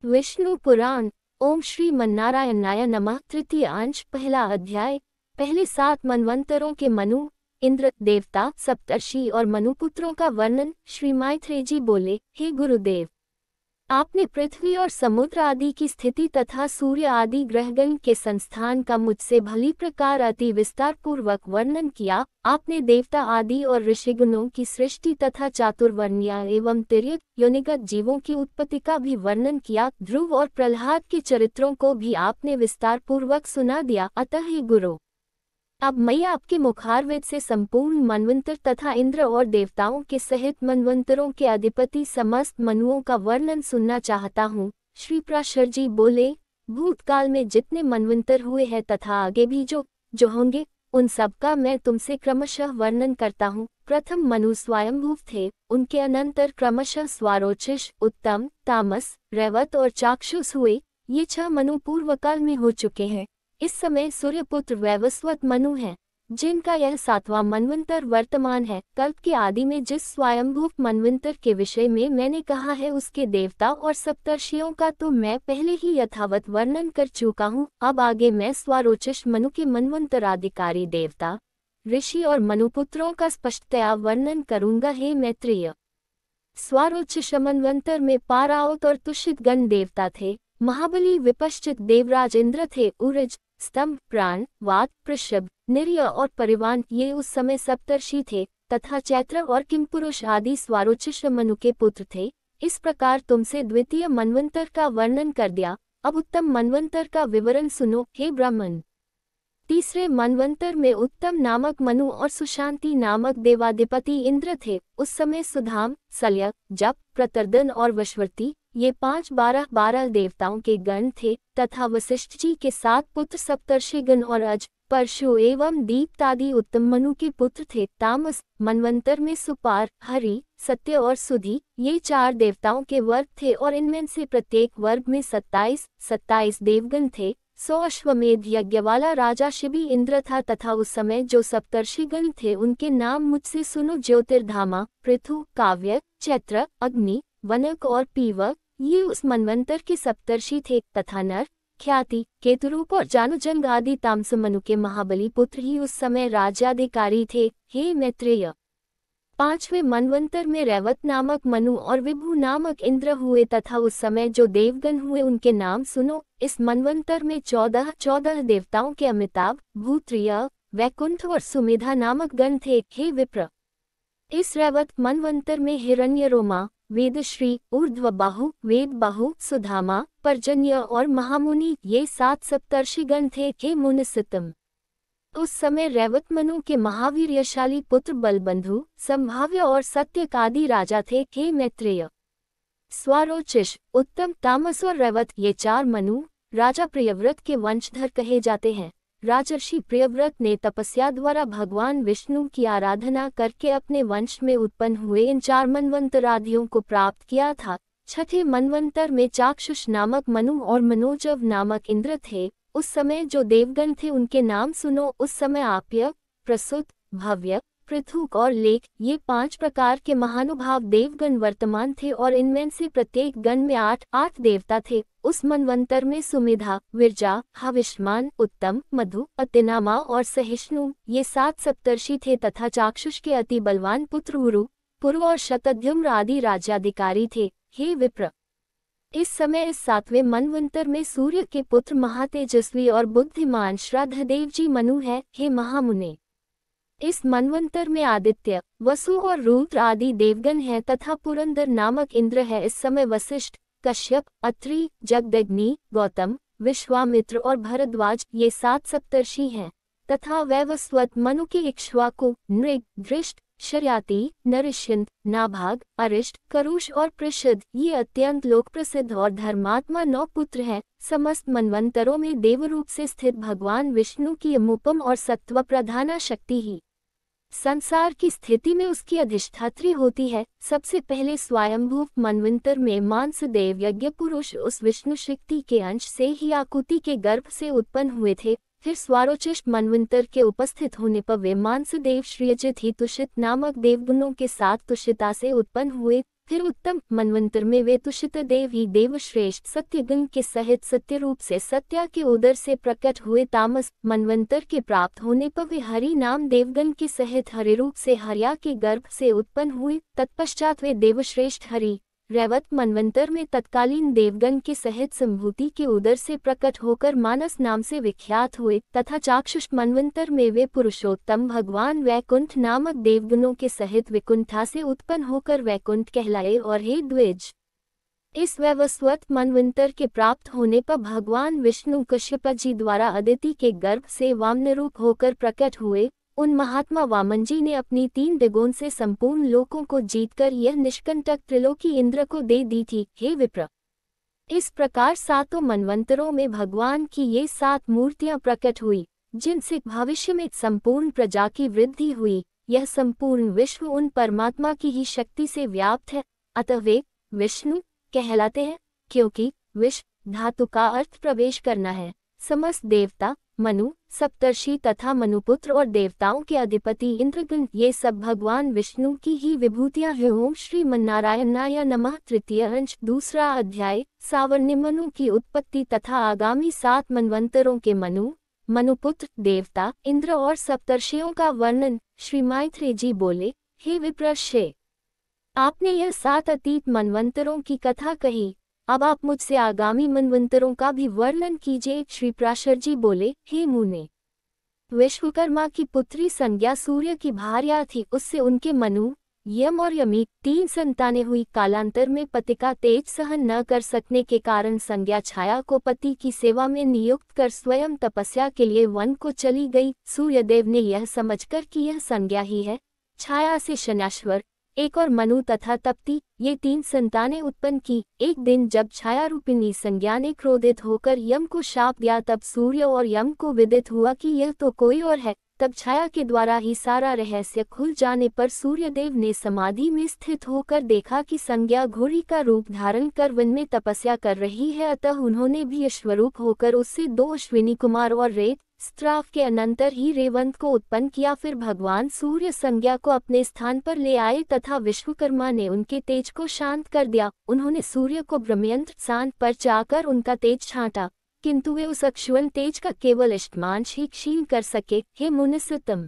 विष्णु पुराण। ओम श्री मन्नारायणाय नमः। तृतीय अंश। पहला अध्याय। पहले 7 मनवंतरों के मनु, इंद्र, देवता, सप्तर्षि और मनुपुत्रों का वर्णन। श्री मैत्रेय जी बोले, हे गुरुदेव, आपने पृथ्वी और समुद्र आदि की स्थिति तथा सूर्य आदि ग्रहगण के संस्थान का मुझसे भली प्रकार अति विस्तार पूर्वक वर्णन किया। आपने देवता आदि और ऋषिगणों की सृष्टि तथा चातुर्वर्ण्य एवं तिर्यक योनिगत जीवों की उत्पत्ति का भी वर्णन किया। ध्रुव और प्रहलाद के चरित्रों को भी आपने विस्तार पूर्वक सुना दिया। अतः हे गुरु, अब मैं आपके मुखारविद से संपूर्ण मनवंतर तथा इंद्र और देवताओं के सहित मनवंतरों के अधिपति समस्त मनुओं का वर्णन सुनना चाहता हूँ। श्री पराशर जी बोले, भूतकाल में जितने मनवंतर हुए हैं तथा आगे भी जो होंगे, उन सब का मैं तुमसे क्रमशः वर्णन करता हूँ। प्रथम मनु स्वयंभू थे, उनके अनंतर क्रमशः स्वारोचिष, उत्तम, तामस, रैवत और चाक्षुष हुए। ये 6 मनु पूर्वकाल में हो चुके हैं। इस समय सूर्यपुत्र वैवस्वत मनु हैं, जिनका यह 7वां मनवंतर वर्तमान है। कल्प के आदि में जिस स्वयंभू मनवंतर के विषय में मैंने कहा है, उसके देवता और सप्तर्षियों का तो मैं पहले ही यथावत वर्णन कर चुका हूँ। अब आगे मैं स्वारोचिष मनु के मनवंतराधिकारी देवता, ऋषि और मनुपुत्रों का स्पष्टतया वर्णन करूंगा। हे मैत्रेय, स्वारोचिष मनवंतर में पारावत और तुषित गण देवता थे। महाबली विपश्चित देवराज इंद्र थे। उरज, स्तंभ, प्राण, वात, पृषभ, निर्य और परिवान ये उस समय सप्तर्षि थे, तथा चैत्र और किमपुरुष आदि स्वारोचिष मनु के पुत्र थे। इस प्रकार तुमसे द्वितीय मनवंतर का वर्णन कर दिया। अब उत्तम मनवंतर का विवरण सुनो, हे ब्राह्मण। तीसरे मनवंतर में उत्तम नामक मनु और सुशांति नामक देवाधिपति इंद्र थे। उस समय सुधाम, सल्यक, जप, प्रतर्दन और वशवर्ती ये 5 12 देवताओं के गण थे, तथा वशिष्ठ जी के 7 पुत्र सप्तर्षिगण और अज, परशु एवं दीप्तादि उत्तम मनु के पुत्र थे। तामस मनवंतर में सुपार, हरि, सत्य और सुधि ये 4 देवताओं के वर्ग थे, और इनमें से प्रत्येक वर्ग में 27 देवगण थे। 100 अश्वमेध यज्ञ वाला राजा शिबी इंद्र था, तथा उस समय जो सप्तर्षिगण थे उनके नाम मुझसे सुनो। ज्योतिर्धामा, पृथु, काव्य, चैत्र, अग्नि, वनक और पीवक ये उस मनवंतर के सप्तर्षि थे, तथा नर, ख्याति, केतुरूप और जानुजंग आदि तामस मनु के महाबली पुत्र ही उस समय राज्याधिकारी थे। हे मैत्रेय, 5वें मनवंतर में रैवत नामक मनु और विभु नामक इंद्र हुए, तथा उस समय जो देवगण हुए उनके नाम सुनो। इस मनवंतर में 14 देवताओं के अमिताभ, भूत्रिय, वैकुंठ और सुमेधा नामक गण थे। हे विप्र, इस रैवत मनवंतर में हिरण्यरोमा, वेदश्री, ऊर्ध्वबाहु, वेदबाहु, सुधामा, पर्जन्य और महामुनि ये 7 सप्तर्षिगण थे। हे मुनिसितम, उस समय रैवत मनु के महावीर्यशाली पुत्र बलबंधु, संभाव्य और सत्यक आदि राजा थे। हे मैत्रेय, स्वारोचिष, उत्तम, तामस और रैवत ये 4 मनु राजा प्रियव्रत के वंशधर कहे जाते हैं। राजर्षि प्रियव्रत ने तपस्या द्वारा भगवान विष्णु की आराधना करके अपने वंश में उत्पन्न हुए इन 4 मनवंतराधियों को प्राप्त किया था। 6ठे मनवंतर में चाक्षुष नामक मनु और मनोजव नामक इंद्र थे। उस समय जो देवगण थे उनके नाम सुनो। उस समय आप्य, प्रसूत, भव्य, पृथुक और लेख ये 5 प्रकार के महानुभाव देवगण वर्तमान थे, और इनमें से प्रत्येक गण में 8 देवता थे। उस मनवंतर में सुमेधा, विरजा, हविष्मान, उत्तम, मधु, अतिनामा और सहिष्णु ये 7 सप्तर्षि थे, तथा चाक्षुष के अति बलवान पुत्र उरु, पुरु और शतद्युम्न आदि राज्याधिकारी थे। हे विप्र, इस समय इस 7वें मनवंतर में सूर्य के पुत्र महातेजस्वी और बुद्धिमान श्राद्धदेव जी मनु है। हे महामुने, इस मनवंतर में आदित्य, वसु और रुद्र आदि देवगण हैं, तथा पुरंदर नामक इंद्र है। इस समय वशिष्ठ, कश्यप, अत्रि, जगदग्नि, गौतम, विश्वामित्र और भरद्वाज ये 7 सप्तर्षि हैं, तथा वैवस्वत मनु के इक्ष्वाकु, नृग, दृष्ट, शर्याति, नरिष्यंत, नाभाग, अरिष्ट, करुष और पृषद ये अत्यंत लोक प्रसिद्ध और धर्मात्मा 9 पुत्र हैं। समस्त मनवंतरों में देवरूप से स्थित भगवान विष्णु की अमुपम और सत्व प्रधाना शक्ति ही संसार की स्थिति में उसकी अधिष्ठात्री होती है। सबसे पहले स्वयंभू मनवंतर में मांसदेव यज्ञ पुरुष उस विष्णु शक्ति के अंश से ही आकुति के गर्भ से उत्पन्न हुए थे। फिर स्वारोचिष मनवंतर के उपस्थित होने पर वे मांसदेव श्रीयजित ही तुषित नामक देवगुणों के साथ तुषिता से उत्पन्न हुए। फिर उत्तम मनवंतर में वे तुषित देव ही देवश्रेष्ठ सत्यगण के सहित सत्य रूप से सत्या के उदर से प्रकट हुए। तामस मनवंतर के प्राप्त होने पर वे हरि नाम देवगण के सहित हरि रूप से हर्या के गर्भ से उत्पन्न हुए। तत्पश्चात वे देवश्रेष्ठ हरि रैवत मनवंतर में तत्कालीन देवगण के सहित संभूति के उदर से प्रकट होकर मानस नाम से विख्यात हुए, तथा चाक्षुष मनवंतर में वे पुरुषोत्तम भगवान वैकुंठ नामक देवगणों के सहित विकुंठा से उत्पन्न होकर वैकुंठ कहलाए। और हे द्विज, इस वैवस्वत मनवंतर के प्राप्त होने पर भगवान विष्णु कश्यप जी द्वारा अदिति के गर्भ से वामन रूप होकर प्रकट हुए। उन महात्मा वामन जी ने अपनी 3 दिगों से संपूर्ण लोकों को जीतकर यह निष्कंटक त्रिलोकी इंद्र को दे दी थी। हे विप्र, इस प्रकार 7 मनवंतरों में भगवान की ये 7 मूर्तियां प्रकट हुई, जिनसे भविष्य में संपूर्ण प्रजा की वृद्धि हुई। यह संपूर्ण विश्व उन परमात्मा की ही शक्ति से व्याप्त है, अतः वे विष्णु कहलाते हैं, क्योंकि विश्व धातु का अर्थ प्रवेश करना है। समस्त देवता, मनु, सप्तर्षि तथा मनुपुत्र और देवताओं के अधिपति इंद्रगण, ये सब भगवान विष्णु की ही विभूतियां हैं। ओम श्री मन्नारायणाय नमः। तृतीय अंश, दूसरा अध्याय। सावर्ण्य मनु की उत्पत्ति तथा आगामी 7 मनवंतरों के मनु, मनुपुत्र, देवता, इंद्र और सप्तर्षियों का वर्णन। श्री मैत्रेय जी बोले, हे विप्रश्य, आपने यह 7 अतीत मनवंतरों की कथा कही, अब आप मुझसे आगामी मनवंतरों का भी वर्णन कीजिए। श्री पराशर जी बोले, हे मुने, विश्वकर्मा की पुत्री संज्ञा सूर्य की भार्या थी, उससे उनके मनु, यम और यमी 3 संतानें हुई। कालांतर में पति का तेज सहन न कर सकने के कारण संज्ञा छाया को पति की सेवा में नियुक्त कर स्वयं तपस्या के लिए वन को चली गई। सूर्यदेव ने यह समझकर कि यह संज्ञा ही है, छाया से शनैश्वर, एक और मनु तथा तप्ती, ये 3 संतानें उत्पन्न की। एक दिन जब छाया रूपिणी संज्ञा ने क्रोधित होकर यम को शाप दिया, तब सूर्य और यम को विदित हुआ कि यह तो कोई और है। तब छाया के द्वारा ही सारा रहस्य खुल जाने पर सूर्यदेव ने समाधि में स्थित होकर देखा कि संज्ञा घोड़ी का रूप धारण कर वन में तपस्या कर रही है, अतः उन्होंने भी अश्वरूप होकर उससे 2 अश्विनी कुमार और रेत स्त्राव के अनंतर ही रेवंत को उत्पन्न किया। फिर भगवान सूर्य संज्ञा को अपने स्थान पर ले आए तथा विश्वकर्मा ने उनके तेज को शांत कर दिया। उन्होंने सूर्य को ब्रह्मयंत्र शांत पर जाकर उनका तेज छांटा, किंतु वे उस अक्षुण तेज का केवल अष्टमांश ही क्षीण कर सके। हे मुनिसुतम,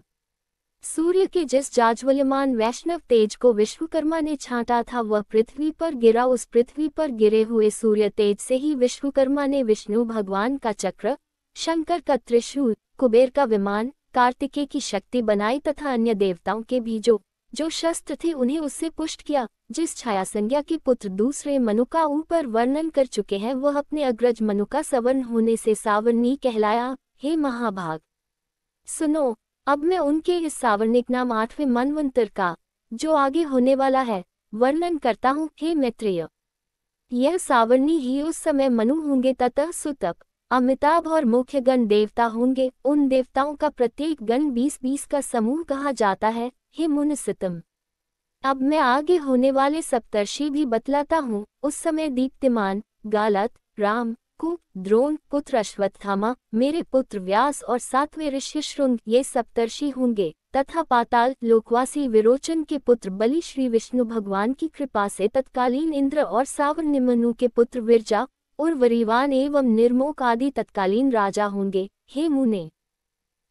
सूर्य के जिस जाज्वल्यमान वैष्णव तेज को विश्वकर्मा ने छांटा था वह पृथ्वी पर गिरा। उस पृथ्वी पर गिरे हुए सूर्य तेज से ही विश्वकर्मा ने विष्णु भगवान का चक्र, शंकर का त्रिशूल, कुबेर का विमान, कार्तिकेय की शक्ति बनाई तथा अन्य देवताओं के भी जो शस्त्र थे उन्हें उससे पुष्ट किया। जिस छाया संज्ञा के पुत्र दूसरे मनु का ऊपर वर्णन कर चुके हैं, वह अपने अग्रज मनु का सवर्ण होने से सावर्णी कहलाया। हे महाभाग, सुनो, अब मैं उनके इस सावर्णिक नाम 8वें मनवंतर का, जो आगे होने वाला है, वर्णन करता हूँ। हे मैत्रेय, यह सावर्णी ही उस समय मनु होंगे तथा सुतक, अमिताभ और मुख्य गण देवता होंगे। उन देवताओं का प्रत्येक गण 20-20 का समूह कहा जाता है। हे मुनिसुतम, अब मैं आगे होने वाले सप्तर्षि भी बतलाता हूँ। उस समय दीप्तिमान, गालत, राम, कुक, द्रोण पुत्र अश्वत्थामा, मेरे पुत्र व्यास और 7वें ऋषि श्रृंग, ये सप्तर्षि होंगे। तथा पाताल लोकवासी विरोचन के पुत्र बलि श्री विष्णु भगवान की कृपा से तत्कालीन इंद्र और सावर्ण्य मनु के पुत्र विरजा, उर्वरीवान एवं निर्मोक आदि तत्कालीन राजा होंगे। हे मुने,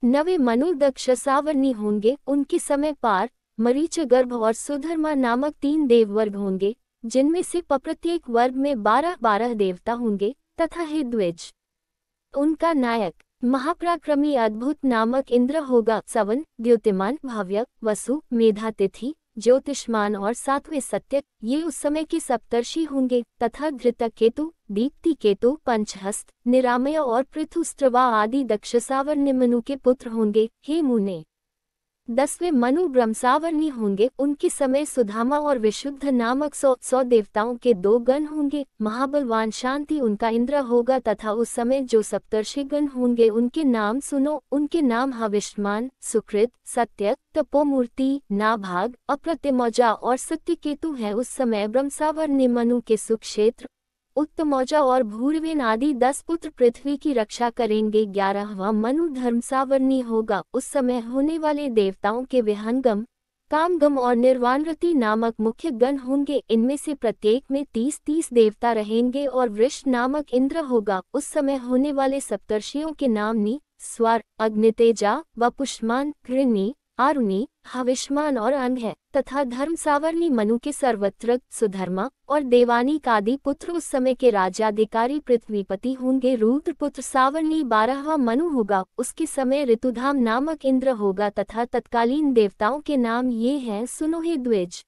9वें मनु दक्ष सावर्णी होंगे। उनके समय पार, मरीच गर्भ और सुधर्मा नामक 3 देववर्ग होंगे, जिनमें से प्रत्येक वर्ग में 12-12 देवता होंगे। तथा हे द्विज, उनका नायक महापराक्रमी अद्भुत नामक इंद्र होगा। सवन, द्युतिमान, भाव्य, वसु, मेधातिथि, ज्योतिष्मान और 7वें सत्य, ये उस समय के सप्तर्षि होंगे। तथा धृतकेतु, दीप्तिकेतु, पंचहस्त, निरामय और पृथुस्त्रवा आदि दक्ष सावर्ण्य मनु के पुत्र होंगे। हे मुने, 10वें मनु ब्रह्मसावर्णी होंगे। उनके समय सुधामा और विशुद्ध नामक 100 देवताओं के 2 गण होंगे। महाबलवान शांति उनका इंद्र होगा। तथा उस समय जो सप्तर्षि गण होंगे उनके नाम सुनो। उनके नाम हविष्मान, सुकृत, सत्य, तपोमूर्ति, नाभाग, अप्रतिमौजा और सत्यकेतु है। उस समय ब्रह्मसावर्ण्य मनु के सुक्षेत्र, उत्तमौजा और भूरवेन आदि 10 पुत्र पृथ्वी की रक्षा करेंगे। 11वां मनु धर्मसावर्णी होगा। उस समय होने वाले देवताओं के विहंगम, कामगम और निर्वाणरति नामक मुख्य गण होंगे। इनमें से प्रत्येक में 30-30 देवता रहेंगे और वृष नामक इंद्र होगा। उस समय होने वाले सप्तर्षियों के नाम नी, स्वर, अग्नितेजा, वपुष्मान, कृणि, आरुणि, हविष्मान और अंग है, तथा धर्म सावर्णी मनु के सर्वत्र सुधर्मा और देवानीक आदि पुत्र उस समय के राज्याधिकारी पृथ्वीपति होंगे। रुद्रपुत्र सावर्णी 12वां मनु होगा। उसके समय ऋतुधाम नामक इंद्र होगा तथा तत्कालीन देवताओं के नाम ये हैं, सुनो हे द्विज।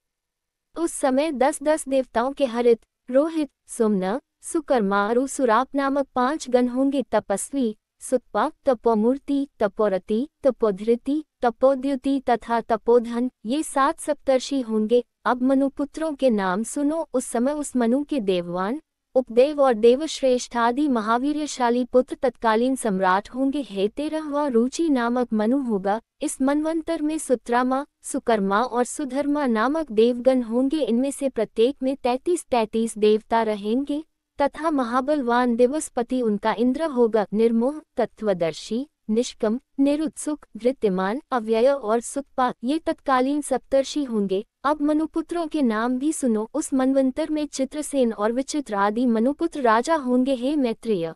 उस समय 10-10 देवताओं के हरित, रोहित, सुम्न, सुकर्मा और सुराप नामक 5 गण होंगे। तपस्वी, सुत्पा, तपोमूर्ति, तपोरति, तपोधृति, तपोद्युति तथा तपोधन, ये 7 सप्तर्षि होंगे। अब मनुपुत्रों के नाम सुनो। उस समय उस मनु के देववान, उपदेव और देवश्रेष्ठ आदि महावीर्यशाली पुत्र तत्कालीन सम्राट होंगे। हे 13वां रुचि नामक मनु होगा। इस मनवंतर में सुत्रामा, सुकर्मा और सुधर्मा नामक देवगण होंगे। इनमें से प्रत्येक में 33-33 देवता रहेंगे तथा महाबलवान दिवसपति उनका इंद्र होगा। निर्मोह, तत्वदर्शी, निष्कम, निरुत्सुक, धृत्यमान, अव्यय और सुतपा, ये तत्कालीन सप्तर्षि होंगे। अब मनुपुत्रों के नाम भी सुनो। उस मनवंतर में चित्रसेन और विचित्र आदि मनुपुत्र राजा होंगे। हे मैत्रेय,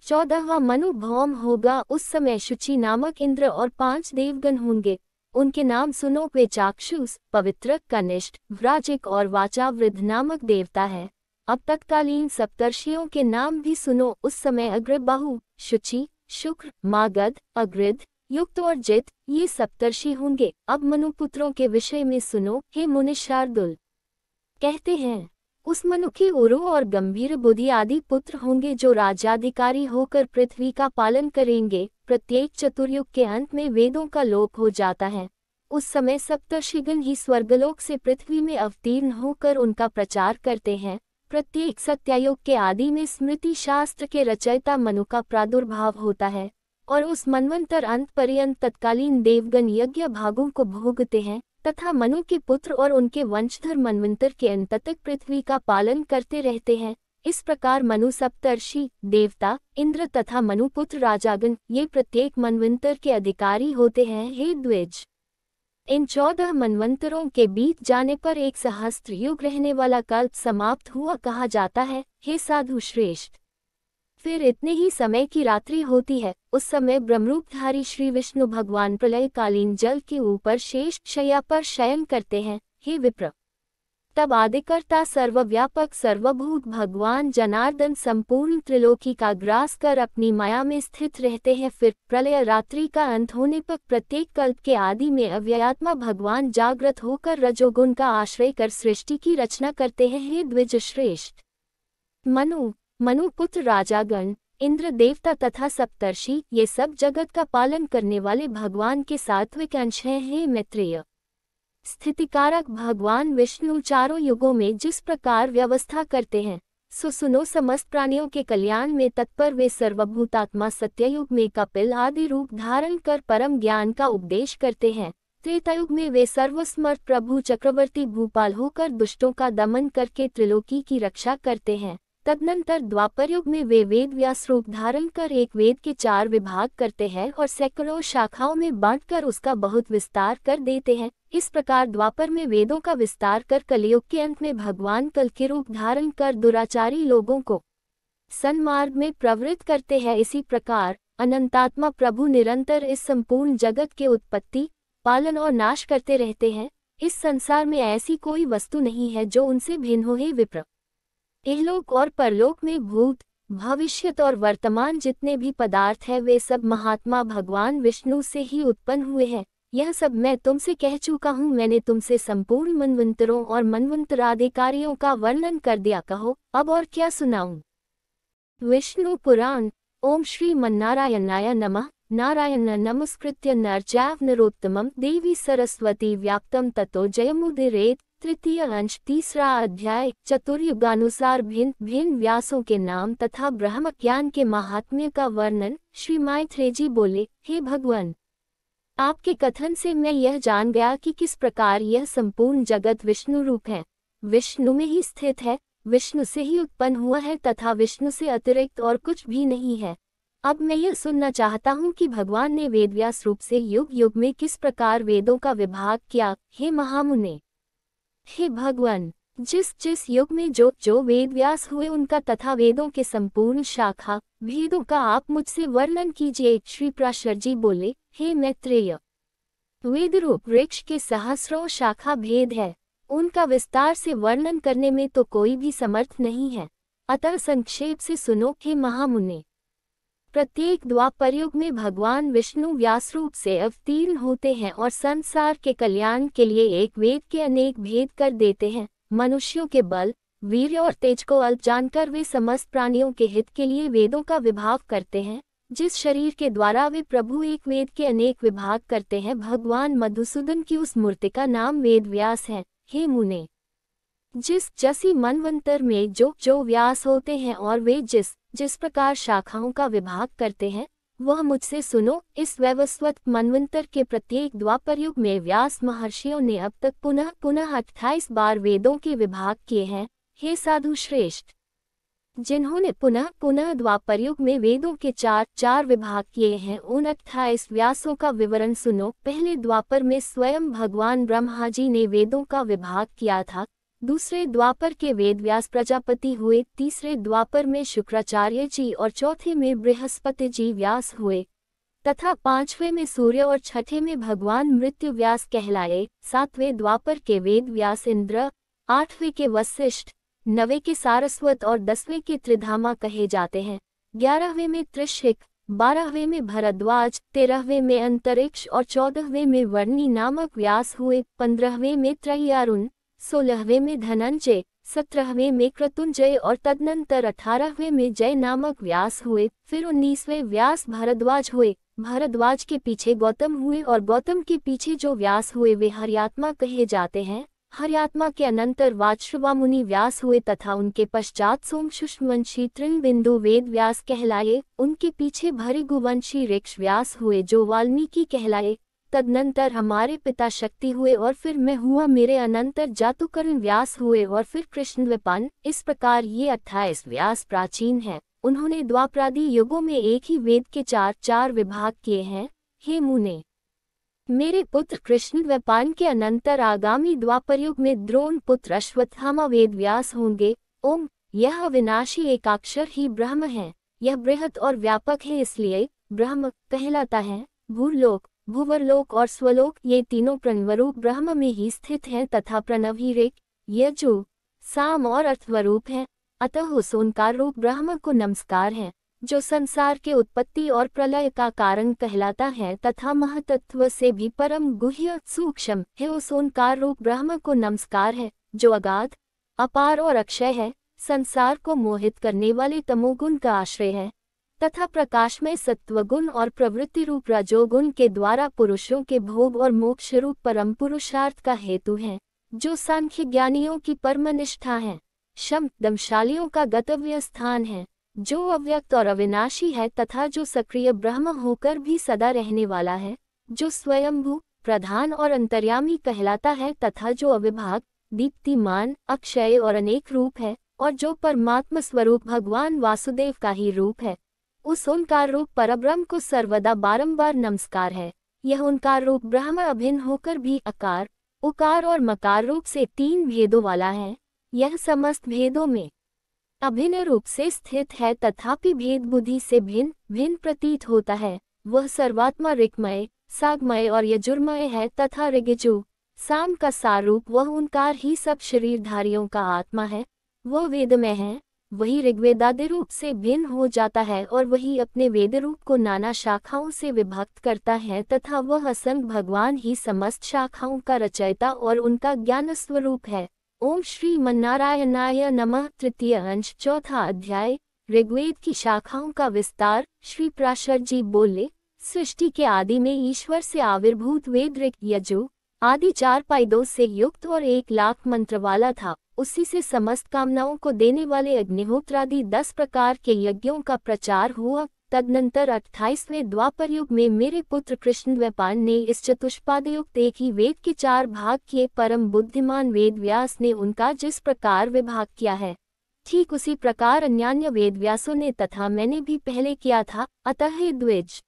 14वां मनु भौम होगा। उस समय शुचि नामक इंद्र और 5 देवगण होंगे। उनके नाम सुनो। वे चाक्षुष, पवित्र, कनिष्ठ, व्राजिक और वाचावृद्ध नामक देवता है। अब तत्कालीन सप्तर्षियों के नाम भी सुनो। उस समय अग्रबाहु, शुचि, शुक्र, मागध, अग्रिद, युक्त और जित, ये सप्तर्षि होंगे। अब मनुपुत्रों के विषय में सुनो। हे मुनि शार्दुल, कहते हैं, उस मनु के उरु और गंभीर बुद्धि आदि पुत्र होंगे जो राज्याधिकारी होकर पृथ्वी का पालन करेंगे। प्रत्येक चतुर्युग के अंत में वेदों का लोप हो जाता है। उस समय सप्तर्षिगण ही स्वर्गलोक से पृथ्वी में अवतीर्ण होकर उनका प्रचार करते हैं। प्रत्येक सत्यायुग के आदि में स्मृति शास्त्र के रचयिता मनु का प्रादुर्भाव होता है और उस मनवंतर अंत पर्यंत तत्कालीन देवगण यज्ञ भागों को भोगते हैं तथा मनु के पुत्र और उनके वंशधर मनवंतर के अंत तक पृथ्वी का पालन करते रहते हैं। इस प्रकार मनु सप्तर्षि, देवता, इंद्र तथा मनुपुत्र राजागण, ये प्रत्येक मनवंतर के अधिकारी होते हैं। हे द्विज, इन 14 मनवंतरों के बीत जाने पर 1 सहस्त्र युग रहने वाला कल्प समाप्त हुआ कहा जाता है। हे साधु श्रेष्ठ, फिर इतने ही समय की रात्रि होती है। उस समय ब्रह्मरूपधारी श्री विष्णु भगवान प्रलयकालीन जल के ऊपर शेष शय्या पर शयन करते हैं। हे विप्र, तब आदिकर्ता सर्वव्यापक सर्वभूत भगवान जनार्दन संपूर्ण त्रिलोकी का ग्रास कर अपनी माया में स्थित रहते हैं। फिर प्रलय रात्रि का अंत होने पर प्रत्येक कल्प के आदि में अव्ययात्मा भगवान जागृत होकर रजोगुण का आश्रय कर सृष्टि की रचना करते हैं। हे द्विज श्रेष्ठ, मनुपुत्र राजागण, इंद्र, देवता तथा सप्तर्षि, ये सब जगत का पालन करने वाले भगवान के सात्विक अंश हैं। हे मैत्रेय, स्थितिकारक भगवान विष्णु चारों युगों में जिस प्रकार व्यवस्था करते हैं, सो सुनो। समस्त प्राणियों के कल्याण में तत्पर वे सर्वभूतात्मा सत्ययुग में कपिल आदि रूप धारण कर परम ज्ञान का उपदेश करते हैं। त्रेतायुग में वे सर्वसमर्थ प्रभु चक्रवर्ती भूपाल होकर दुष्टों का दमन करके त्रिलोकी की रक्षा करते हैं। तदनंतर द्वापर युग में वे वेद व्यास रूप धारण कर एक वेद के 4 विभाग करते हैं और सैकड़ों शाखाओं में बांटकर उसका बहुत विस्तार कर देते हैं। इस प्रकार द्वापर में वेदों का विस्तार कर कलयुग के अंत में भगवान कल के रूप धारण कर दुराचारी लोगों को सन्मार्ग में प्रवृत्त करते हैं। इसी प्रकार अनंतात्मा प्रभु निरंतर इस संपूर्ण जगत के उत्पत्ति, पालन और नाश करते रहते हैं। इस संसार में ऐसी कोई वस्तु नहीं है जो उनसे भिन्न हो। हे विप्र, इहलोक और परलोक में भूत, भविष्यत और वर्तमान जितने भी पदार्थ हैं वे सब महात्मा भगवान विष्णु से ही उत्पन्न हुए हैं। यह सब मैं तुमसे कह चुका हूँ। मैंने तुमसे संपूर्ण मनवंतरों और मनवंतराधिकारियों का वर्णन कर दिया। कहो अब और क्या सुनाऊं। विष्णु पुराण। ओम श्री मन्नारायणाय नमः। नारायण नमस्कृत्य नर चैव नरोत्तमं देवी सरस्वती व्याप्तं ततो जयमुदीरयेत्। तृतीय अंश, 3रा अध्याय। चतुर्युगानुसार भिन्न भिन्न व्यासों के नाम तथा ब्रह्म ज्ञान के महात्म्य का वर्णन। श्री मैत्रेय जी बोले, हे भगवान, आपके कथन से मैं यह जान गया कि किस प्रकार यह संपूर्ण जगत विष्णु रूप है, विष्णु में ही स्थित है, विष्णु से ही उत्पन्न हुआ है तथा विष्णु से अतिरिक्त और कुछ भी नहीं है। अब मैं यह सुनना चाहता हूँ कि भगवान ने वेदव्यास रूप से युग युग में किस प्रकार वेदों का विभाग किया। हे महामुने, हे भगवान, जिस जिस युग में जो जो वेदव्यास हुए उनका तथा वेदों के संपूर्ण शाखा भेदों का आप मुझसे वर्णन कीजिए। श्री पराशर जी बोले, हे मैत्रेय, वेद रूप वृक्ष के सहस्रों शाखा भेद है, उनका विस्तार से वर्णन करने में तो कोई भी समर्थ नहीं है, अतः संक्षेप से सुनो। हे महामुने, प्रत्येक द्वापर युग में भगवान विष्णु व्यास रूप से अवतीर्ण होते हैं और संसार के कल्याण के लिए एक वेद के अनेक भेद कर देते हैं। मनुष्यों के बल, वीर्य और तेज को अल्प जानकर वे समस्त प्राणियों के हित के लिए वेदों का विभाग करते हैं। जिस शरीर के द्वारा वे प्रभु एक वेद के अनेक विभाग करते हैं, भगवान मधुसूदन की उस मूर्ति का नाम वेद व्यास है। हे मुने, जिस जसी मनवंतर में जो जो व्यास होते हैं और वे जिस जिस प्रकार शाखाओं का विभाग करते हैं, वह मुझसे सुनो। इस वैवस्वत मनवंतर के प्रत्येक द्वापर युग में व्यास महर्षियों ने अब तक पुनः पुनः 28 बार वेदों के विभाग किए हैं। हे साधु श्रेष्ठ, जिन्होंने पुनः पुनः द्वापर युग में वेदों के चार चार विभाग किए हैं, उन 28 व्यासों का विवरण सुनो। पहले द्वापर में स्वयं भगवान ब्रह्मा जी ने वेदों का विभाग किया था। दूसरे द्वापर के वेदव्यास प्रजापति हुए, तीसरे द्वापर में शुक्राचार्य जी और चौथे में बृहस्पति जी व्यास हुए तथा पांचवें में सूर्य और छठे में भगवान मृत्यु व्यास कहलाए। सातवें द्वापर के वेद व्यास इंद्र, आठवें के वशिष्ठ, नवें के सारस्वत और 10वें के त्रिधामा कहे जाते हैं। 11वें में त्रिशिक, 12वें में भरद्वाज, 13वें में अंतरिक्ष और 14वें में वर्णी नामक व्यास हुए। 15वें में त्रयारुण, 16वें में धनंजय, 17वें में क्रतुंजय और तदनंतर 18वें में जय नामक व्यास हुए। फिर 19वें व्यास भरद्वाज हुए। भरद्वाज के पीछे गौतम हुए और गौतम के पीछे जो व्यास हुए वे हर्यात्मा कहे जाते हैं। हर्यात्मा के अनंतर वाजश्रवामुनि व्यास हुए तथा उनके पश्चात सोमशुष्मवंशी तृणबिंदु वेद व्यास कहलाए। उनके पीछे भृगुवंशी ऋक्ष व्यास हुए जो वाल्मीकि कहलाए। तदनंतर हमारे पिता शक्ति हुए और फिर मैं हुआ, मेरे अनंतर जातुकर्ण व्यास हुए और फिर कृष्णद्वैपायन। इस प्रकार ये 28 व्यास प्राचीन हैं। उन्होंने द्वापरादि युगों में एक ही वेद के चार चार विभाग किए हैं। हे मुने, मेरे पुत्र कृष्णद्वैपायन के अनंतर आगामी द्वापर युग में द्रोण पुत्र अश्वत्थामा वेद व्यास होंगे। ओम, यह अविनाशी एकाक्षर ही ब्रह्म है। यह बृहत और व्यापक है, इसलिए ब्रह्म कहलाता है। भूलोक, भुवरलोक और स्वलोक ये तीनों प्रणवरूप ब्रह्म में ही स्थित हैं तथा प्रणव ही ऋक्, यजु, साम और अर्थवरूप हैं। अतः उस ओंकार रूप ब्रह्म को नमस्कार है, जो संसार के उत्पत्ति और प्रलय का कारण कहलाता है तथा महतत्व से भी परम गुह्य सूक्ष्म है। उस ओंकार रूप ब्रह्म को नमस्कार है, जो अगाध, अपार और अक्षय है, संसार को मोहित करने वाले तमोगुण का आश्रय है तथा प्रकाशमय सत्वगुण और प्रवृत्ति रूप रजोगुण के द्वारा पुरुषों के भोग और मोक्ष रूप परम पुरुषार्थ का हेतु है, जो सांख्य ज्ञानियों की परम निष्ठा है, शम दमशालियों का गतव्य स्थान है, जो अव्यक्त और अविनाशी है तथा जो सक्रिय ब्रह्म होकर भी सदा रहने वाला है, जो स्वयंभू, प्रधान और अंतर्यामी कहलाता है तथा जो अविभाग, दीप्तिमान, अक्षय और अनेक रूप है और जो परमात्म स्वरूप भगवान वासुदेव का ही रूप है। उस ओंकार रूप परब्रह्म को सर्वदा बारंबार नमस्कार है। यह ओंकार रूप ब्रह्म अभिन्न होकर भी अकार, उकार और मकार रूप से 3 भेदों वाला है। यह समस्त भेदों में अभिन्न रूप से स्थित है तथापि भेद बुद्धि से भिन्न भिन्न प्रतीत होता है। वह सर्वात्मा ऋक्मय, सागमय और यजुर्मय है तथा ऋगजु, साम का सारूप वह ओंकार ही सब शरीरधारियों का आत्मा है। वह वेदमय है, वही ऋग्वेदादि रूप से भिन्न हो जाता है और वही अपने वेद रूप को नाना शाखाओं से विभक्त करता है तथा वह असंग भगवान ही समस्त शाखाओं का रचयिता और उनका ज्ञान स्वरूप है। ओम श्री मन्नारायणाय नमः। तृतीय अंश, चौथा अध्याय, ऋग्वेद की शाखाओं का विस्तार। श्री पराशर जी बोले, सृष्टि के आदि में ईश्वर से आविर्भूत वेद ऋग, यजु आदि 4 पायदों से युक्त और 1 लाख मंत्र वाला था। उसी से समस्त कामनाओं को देने वाले अग्निहोत्रादि 10 प्रकार के यज्ञों का प्रचार हुआ। तदनंतर 28वें द्वापर युग में मेरे पुत्र कृष्णद्वैपायन ने इस चतुष्पादयुक्त एक ही वेद के 4 भाग किए। परम बुद्धिमान वेद व्यास ने उनका जिस प्रकार विभाग किया है, ठीक उसी प्रकार अन्यान्य वेदव्यासों ने तथा मैंने भी पहले किया था। अतः हे द्विज,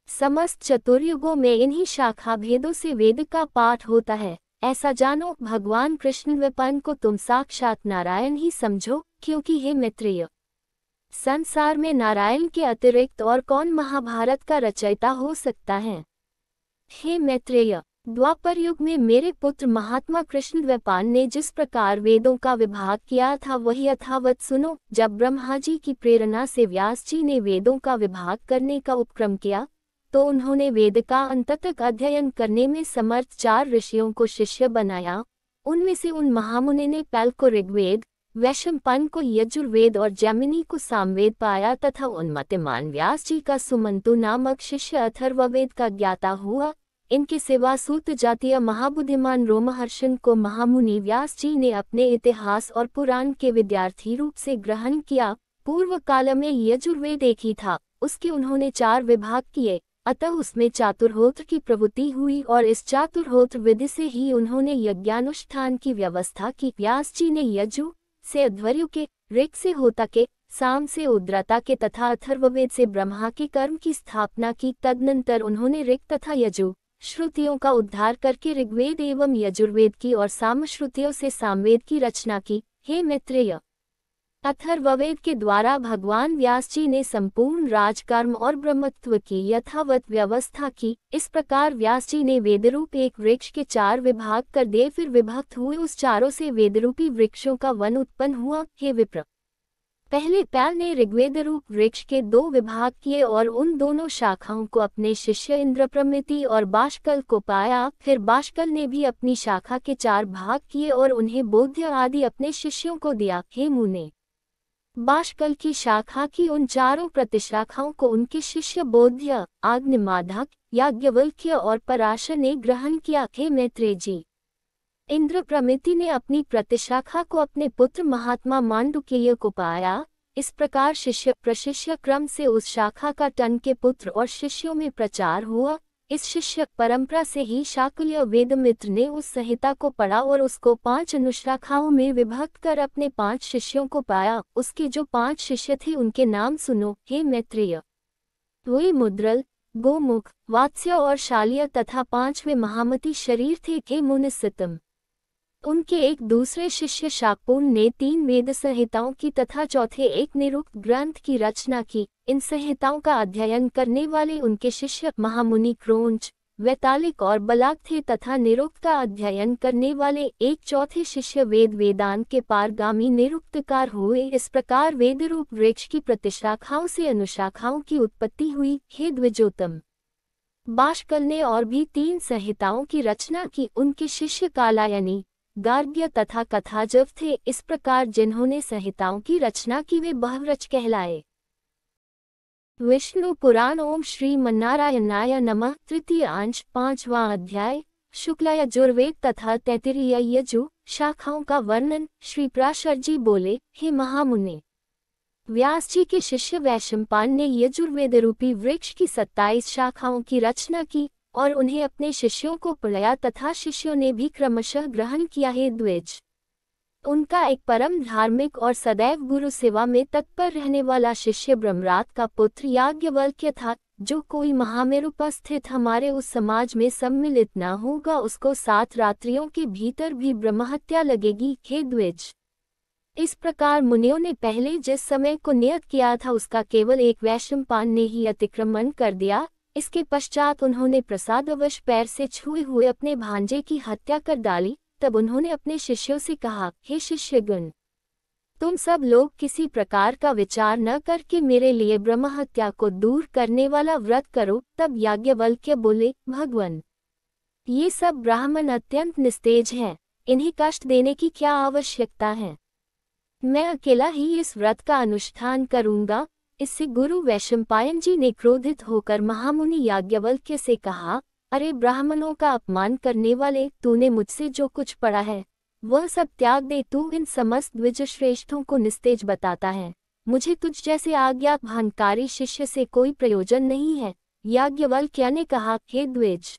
समस्त चतुर्युगों में इन्हीं शाखा भेदों से वेद का पाठ होता है। ऐसा जानो, भगवान कृष्ण विपन्न को तुम साक्षात नारायण ही समझो, क्योंकि हे मैत्रेय, संसार में नारायण के अतिरिक्त और कौन महाभारत का रचयिता हो सकता है। हे मैत्रेय, द्वापर युग में मेरे पुत्र महात्मा कृष्ण द्वैपायन ने जिस प्रकार वेदों का विभाग किया था वही यथावत सुनो। जब ब्रह्मा जी की प्रेरणा से व्यास जी ने वेदों का विभाग करने का उपक्रम किया तो उन्होंने वेद का अंत तक अध्ययन करने में समर्थ 4 ऋषियों को शिष्य बनाया। उनमें से उन महामुनि ने पैल को ऋग्वेद, वैशंपायन को यजुर्वेद और जैमिनी को सामवेद पाया तथा उन्मतिमान व्यास जी का सुमंतु नामक शिष्य अथर्ववेद का ज्ञाता हुआ। इनके सिवा सूत जातीय महाबुद्धिमान रोमहर्षण को महामुनि व्यास जी ने अपने इतिहास और पुराण के विद्यार्थी रूप से ग्रहण किया। पूर्व काल में यजुर्वेद एक ही था, उसके उन्होंने 4 विभाग किए, अतः उसमें चातुर्होत्र की प्रवृत्ति हुई और इस चातुर्होत्र विधि से ही उन्होंने यज्ञानुष्ठान की व्यवस्था की। व्यास जी ने यजु से अध्वर्यु के, ऋक् से होता के, साम से उद्रता के तथा अथर्ववेद से ब्रह्मा के कर्म की स्थापना की। तदनंतर उन्होंने ऋक् तथा यजु श्रुतियों का उद्धार करके ऋग्वेद एवं यजुर्वेद की और साम श्रुतियों से सामवेद की रचना की। हे मैत्रेय, अथर्ववेद के द्वारा भगवान व्यास जी ने संपूर्ण राजकर्म और ब्रह्मत्व की यथावत व्यवस्था की। इस प्रकार व्यास जी ने वेदरूप एक वृक्ष के 4 विभाग कर दिए। फिर विभक्त हुए उस चारों से वेदरूपी वृक्षों का वन उत्पन्न हुआ। हे विप्र, पहले पैल ने ऋग्वेद रूप वृक्ष के 2 विभाग किए और उन दोनों शाखाओं को अपने शिष्य इंद्रप्रमिति और बाष्कल को पाया। फिर बाष्कल ने भी अपनी शाखा के 4 भाग किए और उन्हें बोध्य आदि अपने शिष्यों को दिया। हे मुने, बाष्कल की शाखा की उन 4 प्रतिशाखाओं को उनके शिष्य बोध्य, आग्निमाधक, याज्ञवल्क्य और पराशर ने ग्रहण किया। हे मैत्रेय जी, इंद्रप्रमिति ने अपनी प्रतिशाखा को अपने पुत्र महात्मा मांडुकेय को पाया। इस प्रकार शिष्य प्रशिष्य क्रम से उस शाखा का टन के पुत्र और शिष्यों में प्रचार हुआ। इस शिष्य परंपरा से ही शाकुल्य वेदमित्र ने उस संहिता को पढ़ा और उसको 5 अनुशाखाओं में विभक्त कर अपने 5 शिष्यों को पाया। उसके जो 5 शिष्य थे उनके नाम सुनो। हे मैत्रेय, वे मुद्रल, गोमुख, वात्स्य और शाल्य तथा 5वें महामती शरीर थे। हे मुनिसितम, उनके एक दूसरे शिष्य शाकपूर्ण ने 3 वेद संहिताओं की तथा चौथे एक निरुक्त ग्रंथ की रचना की। इन संहिताओं का अध्ययन करने वाले उनके शिष्य महामुनि क्रोंच, वैतालिक और बलाक थे तथा निरुक्त का अध्ययन करने वाले एक चौथे शिष्य वेद वेदांत के पारगामी निरुक्तकार हुए। इस प्रकार वेदरूप वृक्ष की प्रतिशाखाओं से अनुशाखाओं की उत्पत्ति हुई। हे द्विजोत्तम, बाष्कल ने और भी 3 संहिताओं की रचना की। उनके शिष्य कालायनी, गार्ग्य तथा कथाजव थे। इस प्रकार जिन्होंने संहिताओं की रचना की वे बहुव्रच कहलाए। विष्णु पुराण। ओम श्री मन्नारायणाय नमः। तृतीय अंश, 5वां अध्याय। शुक्ला यजुर्वेद तथा तैत्तिरीय यजु शाखाओं का वर्णन। श्री पराशर जी बोले, हे महामुने, व्यास जी के शिष्य वैशंपायन ने यजुर्वेद रूपी वृक्ष की 27 शाखाओं की रचना की और उन्हें अपने शिष्यों को पढ़ाया तथा शिष्यों ने भी क्रमशः ग्रहण किया। हे द्विज, उनका एक परम धार्मिक और सदैव गुरु सेवा में तत्पर रहने वाला शिष्य ब्रह्मरात का पुत्र याज्ञवल्क्य था। जो कोई महामेरु पर स्थित हमारे उस समाज में सम्मिलित न होगा उसको 7 रात्रियों के भीतर भी ब्रह्महत्या लगेगी। हे द्विज, इस प्रकार मुनियों ने पहले जिस समय को नियत किया था उसका केवल एक वैशंपायन ने ही अतिक्रमण कर दिया। इसके पश्चात उन्होंने प्रसादवश पैर से छुए हुए अपने भांजे की हत्या कर डाली। तब उन्होंने अपने शिष्यों से कहा, हे शिष्यगण, तुम सब लोग किसी प्रकार का विचार न करके मेरे लिए ब्रह्महत्या को दूर करने वाला व्रत करो। तब याज्ञवल्क्य बोले, भगवन, ये सब ब्राह्मण अत्यंत निस्तेज हैं, इन्हें कष्ट देने की क्या आवश्यकता है। मैं अकेला ही इस व्रत का अनुष्ठान करूंगा। इससे गुरु वैशंपायन जी ने क्रोधित होकर महामुनि याज्ञवल्क्य से कहा, अरे ब्राह्मणों का अपमान करने वाले, तूने मुझसे जो कुछ पढ़ा है वह सब त्याग दे। तू इन समस्त द्विज श्रेष्ठों को निस्तेज बताता है। मुझे तुझ जैसे आज्ञा भानकारी शिष्य से कोई प्रयोजन नहीं है। याज्ञवल्क्य ने कहा, हे द्विज,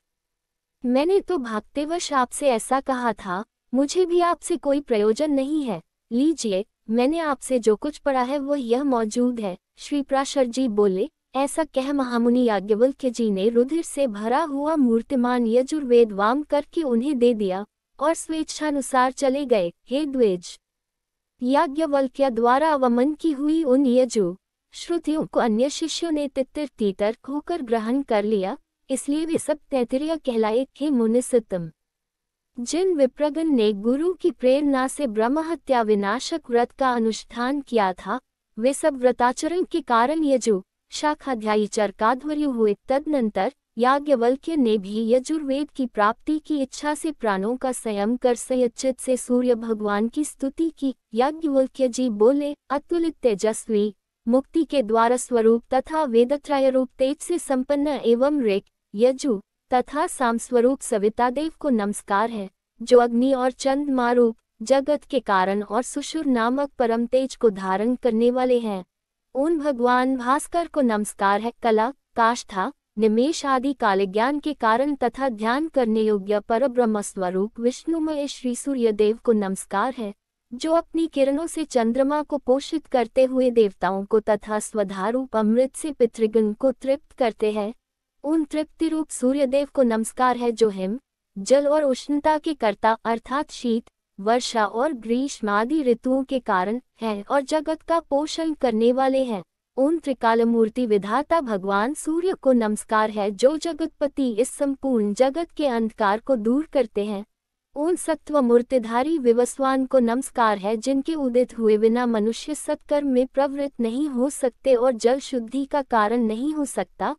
मैंने तो भाग्यवश आपसे ऐसा कहा था, मुझे भी आपसे कोई प्रयोजन नहीं है। लीजिए, मैंने आपसे जो कुछ पढ़ा है वो यह मौजूद है। श्री पराशर जी बोले, ऐसा कह महामुनि याज्ञवल्क्य जी ने रुधिर से भरा हुआ मूर्तिमान यजुर्वेद वाम करके उन्हें दे दिया और स्वेच्छानुसार चले गए। हे द्विज, याज्ञवल्क्य द्वारा अवमन की हुई उन यजु श्रुतियों को अन्य शिष्यों ने तितर तीतर होकर ग्रहण कर लिया, इसलिए वे सब तैतरीय कहलाए। हे मुनिसत्तम, जिन विप्रगण ने गुरु की प्रेरणा से ब्रह्महत्या विनाशक व्रत का अनुष्ठान किया था, वे सब व्रताचरण के कारण यजु शाखाध्यायी चरकाध्वर्यु हुए। तदनंतर याज्ञवल्क्य ने भी यजुर्वेद की प्राप्ति की इच्छा से प्राणों का संयम कर संयचित से सूर्य भगवान की स्तुति की। याज्ञवल्क्य जी बोले, अतुलित तेजस्वी, मुक्ति के द्वार स्वरूप तथा वेदत्रय रूप तेज से संपन्न एवं ऋक्, यजु तथा सामस्वरूप सवितादेव को नमस्कार है, जो अग्नि और चंद्रमा रूप जगत के कारण और सुषुर नामक परम तेज को धारण करने वाले हैं। उन भगवान भास्कर को नमस्कार है। कला, काष्ठा, निमेष आदि काले ज्ञान के कारण तथा ध्यान करने योग्य परब्रह्म स्वरूप विष्णुमय श्री सूर्यदेव को नमस्कार है, जो अपनी किरणों से चंद्रमा को पोषित करते हुए देवताओं को तथा स्वधारूप अमृत से पितृगण को तृप्त करते हैं। उन तृप्ति रूप सूर्यदेव को नमस्कार है, जो हिम, जल और उष्णता के कर्ता अर्थात शीत, वर्षा और ग्रीष्म आदि ऋतुओं के कारण है और जगत का पोषण करने वाले हैं। उन त्रिकाल मूर्ति विधाता भगवान सूर्य को नमस्कार है, जो जगतपति इस संपूर्ण जगत के अंधकार को दूर करते हैं। उन सत्व मूर्तिधारी विवस्वान को नमस्कार है, जिनके उदित हुए बिना मनुष्य सत्कर्म में प्रवृत्त नहीं हो सकते और जल शुद्धि का कारण नहीं हो सकता।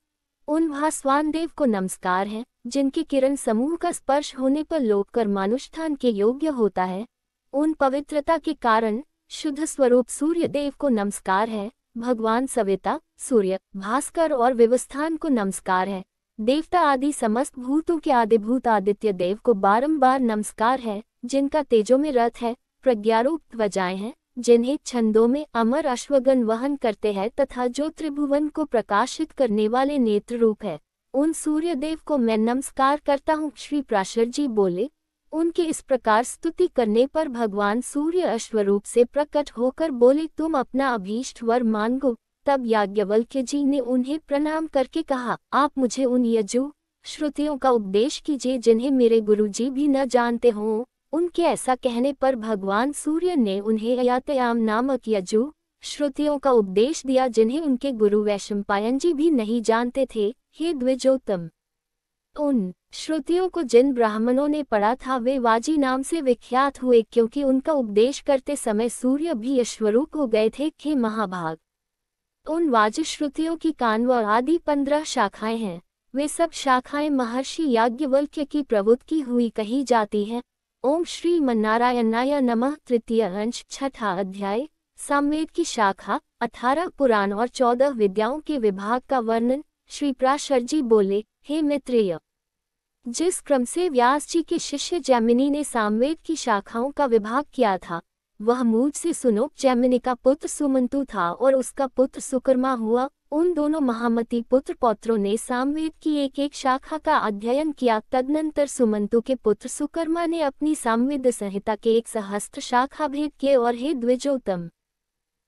उन भास्वान देव को नमस्कार है, जिनके किरण समूह का स्पर्श होने पर लोक कर्मानुष्ठान के योग्य होता है। उन पवित्रता के कारण शुद्ध स्वरूप सूर्य देव को नमस्कार है। भगवान सविता, सूर्य, भास्कर और विवस्थान को नमस्कार है। देवता आदि समस्त भूतों के आदिभूत आदित्य देव को बारंबार नमस्कार है, जिनका तेजो में रथ है, प्रज्ञारूप ध्वजाएं हैं, जिन्हें छंदों में अमर अश्वगण वहन करते हैं तथा जो त्रिभुवन को प्रकाशित करने वाले नेत्र रूप है। उन सूर्य देव को मैं नमस्कार करता हूँ। श्री पराशर जी बोले, उनके इस प्रकार स्तुति करने पर भगवान सूर्य अश्वरूप से प्रकट होकर बोले, तुम अपना अभीष्ट वर मांगो। तब याज्ञवल्क्य जी ने उन्हें प्रणाम करके कहा, आप मुझे उन यजु श्रुतियों का उपदेश कीजिए जिन्हें मेरे गुरुजी भी न जानते हों। उनके ऐसा कहने पर भगवान सूर्य ने उन्हें यातयाम नामक यजु श्रुतियों का उपदेश दिया, जिन्हें उनके गुरु वैशंपायन जी भी नहीं जानते थे। हे द्विजोत्तम, उन श्रुतियों को जिन ब्राह्मणों ने पढ़ा था वे वाजी नाम से विख्यात हुए, क्योंकि उनका उपदेश करते समय सूर्य भी अश्वरूप हो गए थे। हे महाभाग, उन वाज श्रुतियों की कान्व आदि 15 शाखाएं हैं। वे सब शाखाएं महर्षि याज्ञवल्क्य की प्रवृत्ति हुई कही जाती हैं। ओम श्री मन्नारायणाय नमः। तृतीय अंश, छठा अध्याय। सामवेद की शाखा, 18 पुराण और 14 विद्याओं के विभाग का वर्णन। श्री पराशर जी बोले, हे मित्रेय, जिस क्रम से व्यास जी के शिष्य जैमिनी ने सामवेद की शाखाओं का विभाग किया था, वह मुझ से सुनो। जैमिनी का पुत्र सुमंतु था और उसका पुत्र सुकर्मा हुआ। उन दोनों महामती पुत्र पौत्रों ने सामवेद की एक एक शाखा का अध्ययन किया। तदनंतर सुमंतु के पुत्र सुकर्मा ने अपनी सामवेद संहिता के 1 सहस्त्र शाखा भेद किए। और हे द्विजोत्तम,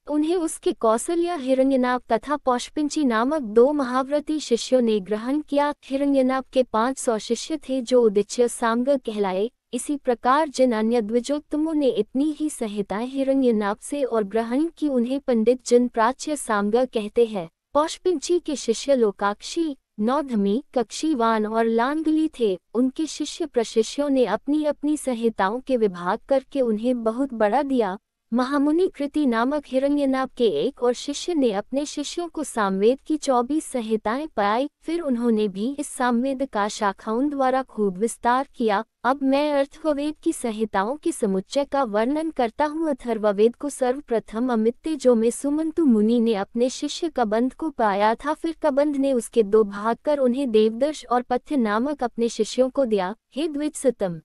उन्हें उसके कौसल्या, हिरण्यनाभ तथा पौष्पिंची नामक 2 महाव्रती शिष्यों ने ग्रहण किया। हिरण्यनाभ के 500 शिष्य थे, जो उदिच्य सामग कहलाए। इसी प्रकार जिन अन्य द्विजोत्तमों ने इतनी ही संहिताएं हिरण्यनाभ से और ग्रहण की, उन्हें पंडित जिन प्राच्य सामग कहते हैं। पौष्पिंची के शिष्य लोकाक्षी, नौधमी, कक्षीवान और लांगली थे। उनके शिष्य प्रशिष्यों ने अपनी अपनी संहिताओं के विभाग करके उन्हें बहुत बड़ा दिया। महामुनि कृति नामक हिरण्यनाभ के एक और शिष्य ने अपने शिष्यों को सामवेद की 24 संहिताएं पढ़ाई। फिर उन्होंने भी इस सामवेद का शाखाओं द्वारा खूब विस्तार किया। अब मैं अथर्ववेद की संहिताओं के समुच्चय का वर्णन करता हूँ। अथर्ववेद को सर्वप्रथम अमित्तेजो में सुमंतु मुनि ने अपने शिष्य कबंध को पाया था। फिर कबंध ने उसके 2 भाग कर उन्हें देवदर्श और पथ्य नामक अपने शिष्यों को दिया। हे द्विजसतम,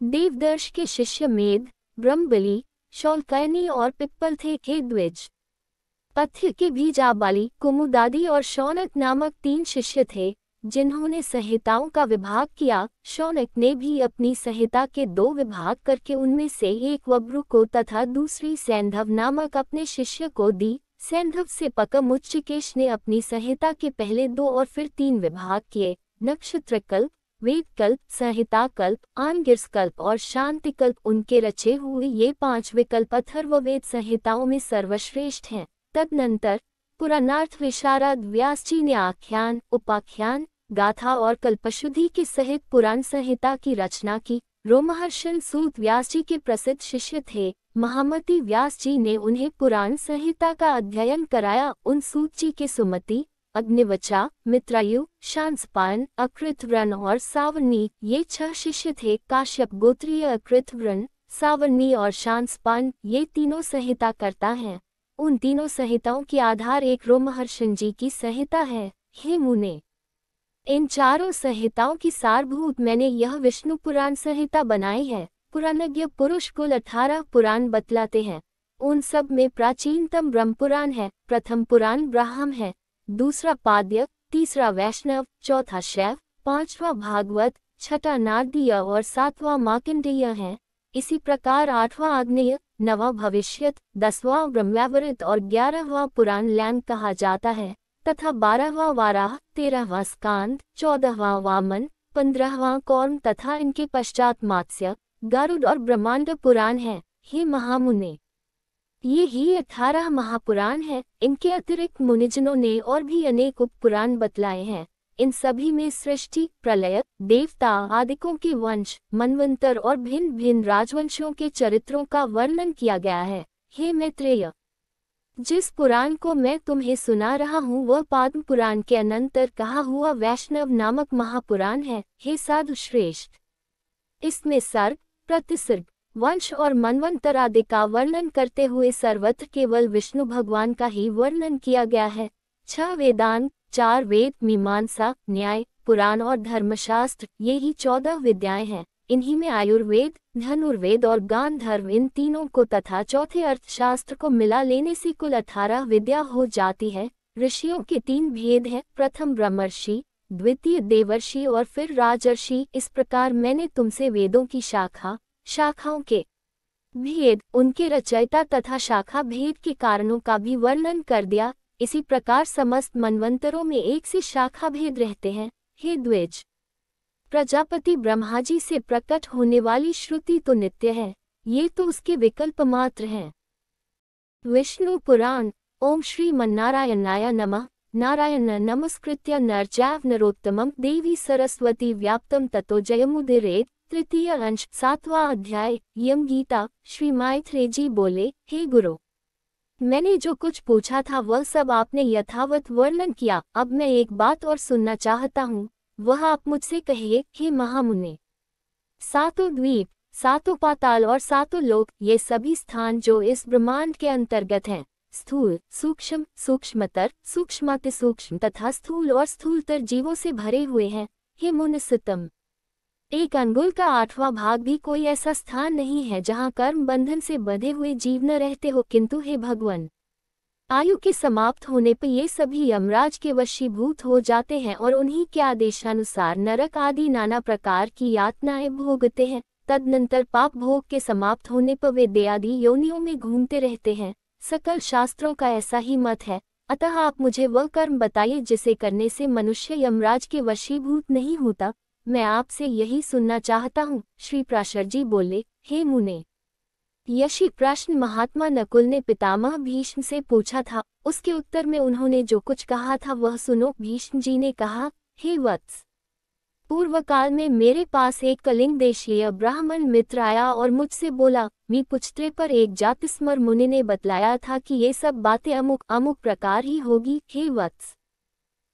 देवदर्श के शिष्य मेद, ब्रह्मबली, शौल्कयनी और पिप्पल थे। हे द्विज, पथ्य के भी जाबाली, कुमुदादि और शौनक नामक 3 शिष्य थे। जिन्होंने संहिताओं का विभाग किया। शौनक ने भी अपनी संहिता के 2 विभाग करके उनमें से एक वब्रु को तथा दूसरी सैंधव नामक अपने शिष्य को दी। सैंधव से पकम उच्चकेश ने अपनी संहिता के पहले 2 और फिर 3 विभाग किए। नक्षत्रकल्प, वेदकल्प, संहिताकल्प, आनगिर्सकल्प और शांतिकल्प उनके रचे हुए ये 5 विकल्प अथर्ववेद संहिताओं में सर्वश्रेष्ठ हैं। तदनंतर पुराणार्थ विशारद व्यास जी ने आख्यान, उपाख्यान, गाथा और कल्पशुद्धि के सहित पुराण संहिता की रचना की। रोमहर्षण सूत व्यास जी के प्रसिद्ध शिष्य थे। महामती व्यास जी ने उन्हें पुराण संहिता का अध्ययन कराया। उन सूत जी के सुमति, अग्निवचा, मित्रायु, शांसपान, अकृतव्रण और सावर्णी ये 6 शिष्य थे। काश्यप गोत्रीय अकृतव्रण, सावर्णी और शांसपान ये तीनों संहिता करता हैं। उन तीनों संहिताओं की आधार एक रोमहर्षण जी की संहिता है। हे मुने, इन चारों संहिताओं की सारभूत मैंने यह विष्णु पुराण संहिता बनाई है। पुराणज्ञ पुरुष कुल 18 पुराण बतलाते हैं। उन सब में प्राचीनतम ब्रह्म पुराण है। प्रथम पुराण ब्राह्मण है, दूसरा पाद्य, तीसरा वैष्णव, चौथा शैव, 5वां भागवत, छठा नारदीय और 7वां मार्कंडेय है। इसी प्रकार 8वां आग्नेय, 9वां भविष्यत, 10वां ब्रह्मवृत और 11वां पुराण लैंग कहा जाता है तथा 12वां वाराह, 13वां स्कांद, 14वां वामन, 15वां कौर्म तथा इनके पश्चात मात्स्य, गरुड़ और ब्रह्मांड पुराण है। हे महामुने, ये ही 18 महापुराण हैं। इनके अतिरिक्त मुनिजनों ने और भी अनेक उपपुराण बतलाए हैं। इन सभी में सृष्टि, प्रलय, देवता आदिकों के वंश, मनवंतर और भिन्न भिन्न राजवंशों के चरित्रों का वर्णन किया गया है। हे मैत्रेय, जिस पुराण को मैं तुम्हें सुना रहा हूँ वह पद्म पुराण के अनंतर कहा हुआ वैष्णव नामक महापुराण है। हे साधु श्रेष्ठ, इसमें सर्ग, प्रतिसर्ग, वंश और मनवंतर आदि का वर्णन करते हुए सर्वत्र केवल विष्णु भगवान का ही वर्णन किया गया है। 6 वेदांत, 4 वेद, मीमांसा, न्याय, पुराण और धर्मशास्त्र ये ही 14 विद्याएं हैं। इन्हीं में आयुर्वेद, धनुर्वेद और गांधर्व इन तीनों को तथा चौथे अर्थशास्त्र को मिला लेने से कुल 18 विद्या हो जाती है। ऋषियों के 3 भेद हैं, प्रथम ब्रह्मर्षि, द्वितीय देवर्षि और फिर राजर्षि। इस प्रकार मैंने तुमसे वेदों की शाखाओं के भेद, उनके रचयिता तथा शाखा भेद के कारणों का भी वर्णन कर दिया। इसी प्रकार समस्त मनवंतरों में एक से शाखा भेद रहते हैं। हे द्विज, प्रजापति ब्रह्मा जी से प्रकट होने वाली श्रुति तो नित्य है, ये तो उसके विकल्प मात्र हैं। विष्णु पुराण। ओम श्री मन्नारायणाय नमः। नारायण नमस्कृत्य नर चैव नरोत्तमं देवी सरस्वती व्याप्तं ततो जयमुदीरयेत्। तृतीय अंश, 7वां अध्याय, यम गीता। श्री मायत्रेय जी बोले, हे गुरु, मैंने जो कुछ पूछा था वह सब आपने यथावत वर्णन किया। अब मैं एक बात और सुनना चाहता हूँ, वह आप मुझसे कहिए। हे महामुने, 7 द्वीप, 7 पाताल और 7 लोक ये सभी स्थान जो इस ब्रह्मांड के अंतर्गत हैं, स्थूल, सूक्ष्म, सूक्ष्मतर, सूक्ष्माति सूक्ष्म तथा स्थूल और स्थूलतर जीवों से भरे हुए हैं। हे मुनिसुतम, 1 अंगुल का 8वां भाग भी कोई ऐसा स्थान नहीं है जहाँ कर्म बंधन से बंधे हुए जीव न रहते हो। किंतु हे भगवान, आयु के समाप्त होने पर ये सभी यमराज के वशीभूत हो जाते हैं और उन्हीं के आदेशानुसार नरक आदि नाना प्रकार की यातनाएं भोगते हैं। तदनंतर पाप भोग के समाप्त होने पर वे दयादि योनियों में घूमते रहते हैं। सकल शास्त्रों का ऐसा ही मत है। अतः आप मुझे वह कर्म बताइए जिसे करने से मनुष्य यमराज के वशीभूत नहीं होता। मैं आपसे यही सुनना चाहता हूँ। श्री प्राशर जी बोले, हे मुने, यशी प्रश्न महात्मा नकुल ने पितामह भीष्म से पूछा था। उसके उत्तर में उन्होंने जो कुछ कहा था वह सुनो। भीष्म जी ने कहा, हे वत्स, पूर्व काल में मेरे पास एक कलिंग देशीय ब्राह्मण मित्र आया और मुझसे बोला। मी पूछते पर एक जातिस्मर मुनि ने बतलाया था कि ये सब बातें अमुक अमुक प्रकार ही होगी। हे वत्स,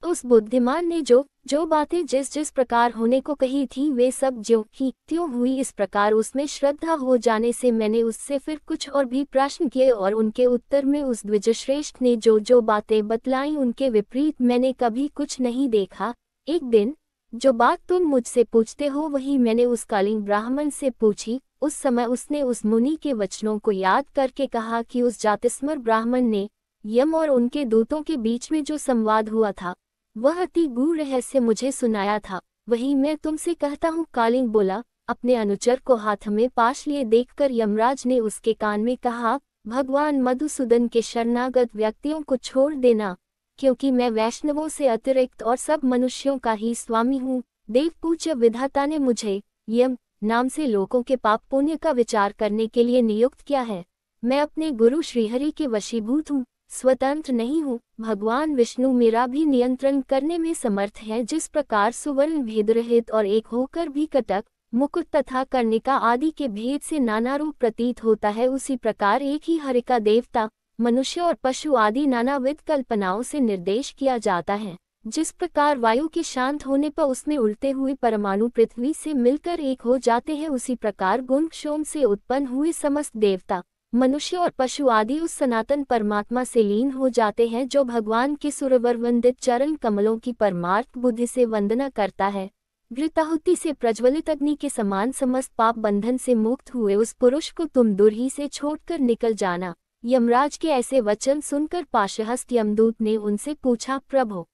उस बुद्धिमान ने जो बातें जिस प्रकार होने को कही थी वे सब ज्यों की त्यों हुई। इस प्रकार उसमें श्रद्धा हो जाने से मैंने उससे फिर कुछ और भी प्रश्न किए और उनके उत्तर में उस द्विजश्रेष्ठ ने जो बातें बतलाई उनके विपरीत मैंने कभी कुछ नहीं देखा। एक दिन जो बात तुम मुझसे पूछते हो वही मैंने उस कालिंग ब्राह्मण से पूछी। उस समय उसने उस मुनि के वचनों को याद करके कहा कि उस जातिस्मर ब्राह्मण ने यम और उनके दूतों के बीच में जो संवाद हुआ था वह अति गूढ़ रहस्य मुझे सुनाया था, वही मैं तुमसे कहता हूँ। कालिंग बोला। अपने अनुचर को हाथ में पाश लिए देखकर यमराज ने उसके कान में कहा, भगवान मधुसूदन के शरणागत व्यक्तियों को छोड़ देना, क्योंकि मैं वैष्णवों से अतिरिक्त और सब मनुष्यों का ही स्वामी हूँ। देवपूज्य विधाता ने मुझे यम नाम से लोगों के पाप पुण्य का विचार करने के लिए नियुक्त किया है। मैं अपने गुरु श्रीहरि के वशीभूत हूँ, स्वतंत्र नहीं हूँ। भगवान विष्णु मेरा भी नियंत्रण करने में समर्थ है। जिस प्रकार सुवर्ण भेदरहित और एक होकर भी कटक, मुकुट तथा कर्णिका आदि के भेद से नाना रूप प्रतीत होता है, उसी प्रकार एक ही हरि का देवता, मनुष्य और पशु आदि नानाविध कल्पनाओं से निर्देश किया जाता है। जिस प्रकार वायु के शांत होने पर उसमें उड़ते हुए परमाणु पृथ्वी से मिलकर एक हो जाते हैं, उसी प्रकार गुण क्षोम से उत्पन्न हुए समस्त देवता, मनुष्य और पशु आदि उस सनातन परमात्मा से लीन हो जाते हैं, जो भगवान के सुरवर वंदित चरण कमलों की परमार्थ बुद्धि से वंदना करता है। घृताहुति से प्रज्वलित अग्नि के समान समस्त पाप बंधन से मुक्त हुए उस पुरुष को तुम दूर ही से छोड़कर निकल जाना। यमराज के ऐसे वचन सुनकर पाशहस्त यमदूत ने उनसे पूछा, प्रभु,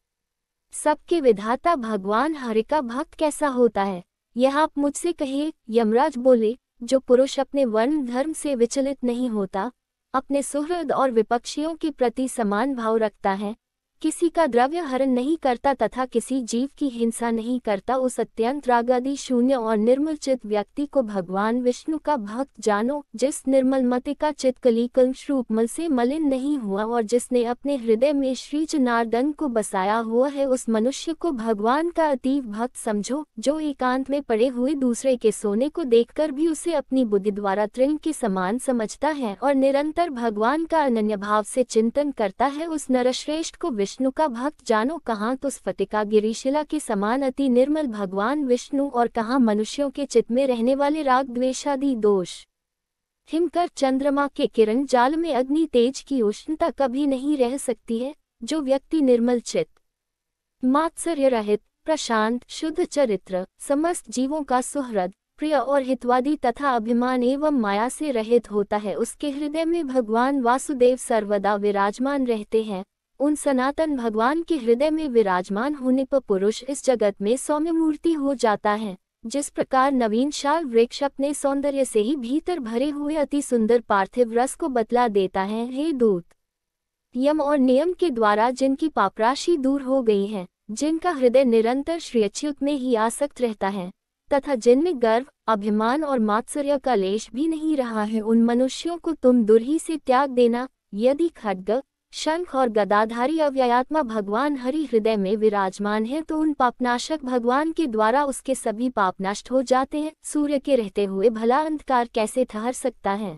सबके विधाता भगवान हरि का भक्त कैसा होता है, यह आप मुझसे कहिए। यमराज बोले, जो पुरुष अपने वर्ण धर्म से विचलित नहीं होता, अपने सुहृद और विपक्षियों के प्रति समान भाव रखता है, किसी का द्रव्य हरण नहीं करता तथा किसी जीव की हिंसा नहीं करता, उस अत्यंत रागादि शून्य और निर्मल चित्त व्यक्ति को भगवान विष्णु का भक्त जानो। जिस निर्मल मति का चित्त कली कल्मष रूपमल से मलिन नहीं हुआ और जिसने अपने हृदय में श्री जनार्दन को बसाया हुआ है, उस मनुष्य को भगवान का अतीव भक्त समझो। जो एकांत में पड़े हुए दूसरे के सोने को देखकर भी उसे अपनी बुद्धि द्वारा तृण के समान समझता है और निरंतर भगवान का अनन्य भाव से चिंतन करता है, उस नरश्रेष्ठ को विष्णु का भक्त जानो। कहाँ तो स्फटिका गिरिशिला के समान अति निर्मल भगवान विष्णु और कहाँ मनुष्यों के चित्त में रहने वाले राग द्वेषादि दोष। हिमकर चंद्रमा के किरण जाल में अग्नि तेज की उष्णता कभी नहीं रह सकती है। जो व्यक्ति निर्मल चित्त, मात्सर्य रहित, प्रशांत, शुद्ध चरित्र, समस्त जीवों का सुहृद, प्रिय और हितवादी तथा अभिमान एवं माया से रहित होता है, उसके हृदय में भगवान वासुदेव सर्वदा विराजमान रहते हैं। उन सनातन भगवान के हृदय में विराजमान होने पर पुरुष इस जगत में सौम्य मूर्ति हो जाता है। जिस प्रकार नवीन शाल वृक्ष अपने सौंदर्य से ही भीतर भरे हुए अति सुंदर पार्थिव रस को बतला देता है। हे दूत, यम और नियम के द्वारा जिनकी पापराशि दूर हो गई है, जिनका हृदय निरंतर श्री अच्युत में ही आसक्त रहता है तथा जिनमें गर्व, अभिमान और मात्सर्य का लेश भी नहीं रहा है, उन मनुष्यों को तुम दूर ही से त्याग देना। यदि खड्ग, शंख और गदाधारी अव्ययात्मा भगवान हरि हृदय में विराजमान है, तो उन पापनाशक भगवान के द्वारा उसके सभी पाप नष्ट हो जाते हैं। सूर्य के रहते हुए भला अंधकार कैसे ठहर सकता है।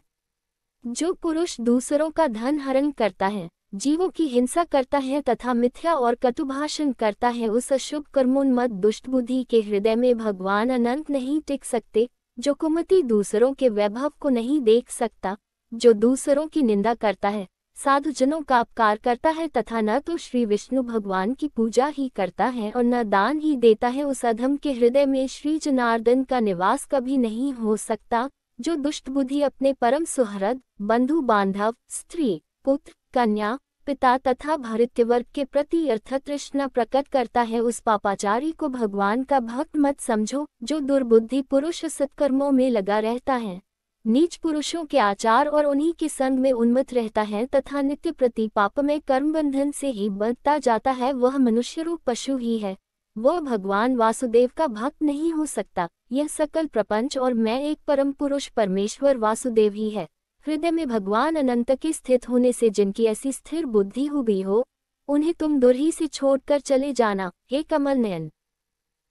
जो पुरुष दूसरों का धन हरण करता है, जीवों की हिंसा करता है तथा मिथ्या और कटुभाषण करता है, उस अशुभ कर्मोन्मत्त दुष्ट बुद्धि के हृदय में भगवान अनंत नहीं टिक सकते। जो कुमति दूसरों के वैभव को नहीं देख सकता, जो दूसरों की निंदा करता है, साधुजनों का अपकार करता है तथा न तो श्री विष्णु भगवान की पूजा ही करता है और न दान ही देता है, उस अधम के हृदय में श्री जनार्दन का निवास कभी नहीं हो सकता। जो दुष्ट बुद्धि अपने परम सुहृद, बंधु बांधव, स्त्री, पुत्र, कन्या, पिता तथा भृत्यवर्ग के प्रति अर्थतृष्णा प्रकट करता है, उस पापाचारी को भगवान का भक्त मत समझो। जो दुर्बुद्धि पुरुष सत्कर्मों में लगा रहता है, नीच पुरुषों के आचार और उन्हीं के संग में उन्मत्त रहता है तथा नित्य प्रति पाप में कर्म बंधन से ही बंधता जाता है, वह मनुष्य रूप पशु ही है, वह भगवान वासुदेव का भक्त नहीं हो सकता। यह सकल प्रपंच और मैं एक परम पुरुष परमेश्वर वासुदेव ही है। हृदय में भगवान अनंत के स्थित होने से जिनकी ऐसी स्थिर बुद्धि हो गई हो, उन्हें तुम दूर ही से छोड़कर चले जाना। हे कमल नयन,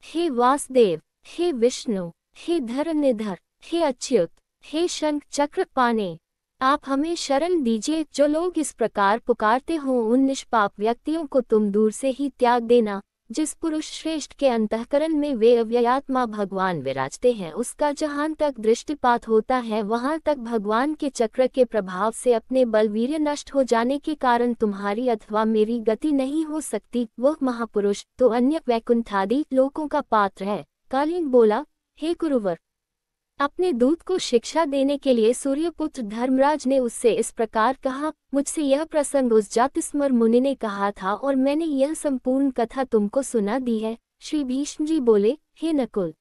हे वासुदेव, हे विष्णु, हे धरनिधर, हे अच्युत, हे शंख चक्र पाने, आप हमें शरण दीजिए। जो लोग इस प्रकार पुकारते हो, उन निष्पाप व्यक्तियों को तुम दूर से ही त्याग देना। जिस पुरुष श्रेष्ठ के अंतःकरण में वे अव्ययात्मा भगवान विराजते हैं, उसका जहां तक दृष्टिपात होता है, वहां तक भगवान के चक्र के प्रभाव से अपने बलवीर्य नष्ट हो जाने के कारण तुम्हारी अथवा मेरी गति नहीं हो सकती। वह महापुरुष तो अन्य वैकुंठादि लोकों का पात्र है। कालीन बोला, हे कुरुवर, अपने दूत को शिक्षा देने के लिए सूर्यपुत्र धर्मराज ने उससे इस प्रकार कहा, मुझसे यह प्रसंग उस जातिस्मर मुनि ने कहा था और मैंने यह संपूर्ण कथा तुमको सुना दी है। श्री भीष्म जी बोले, हे नकुल,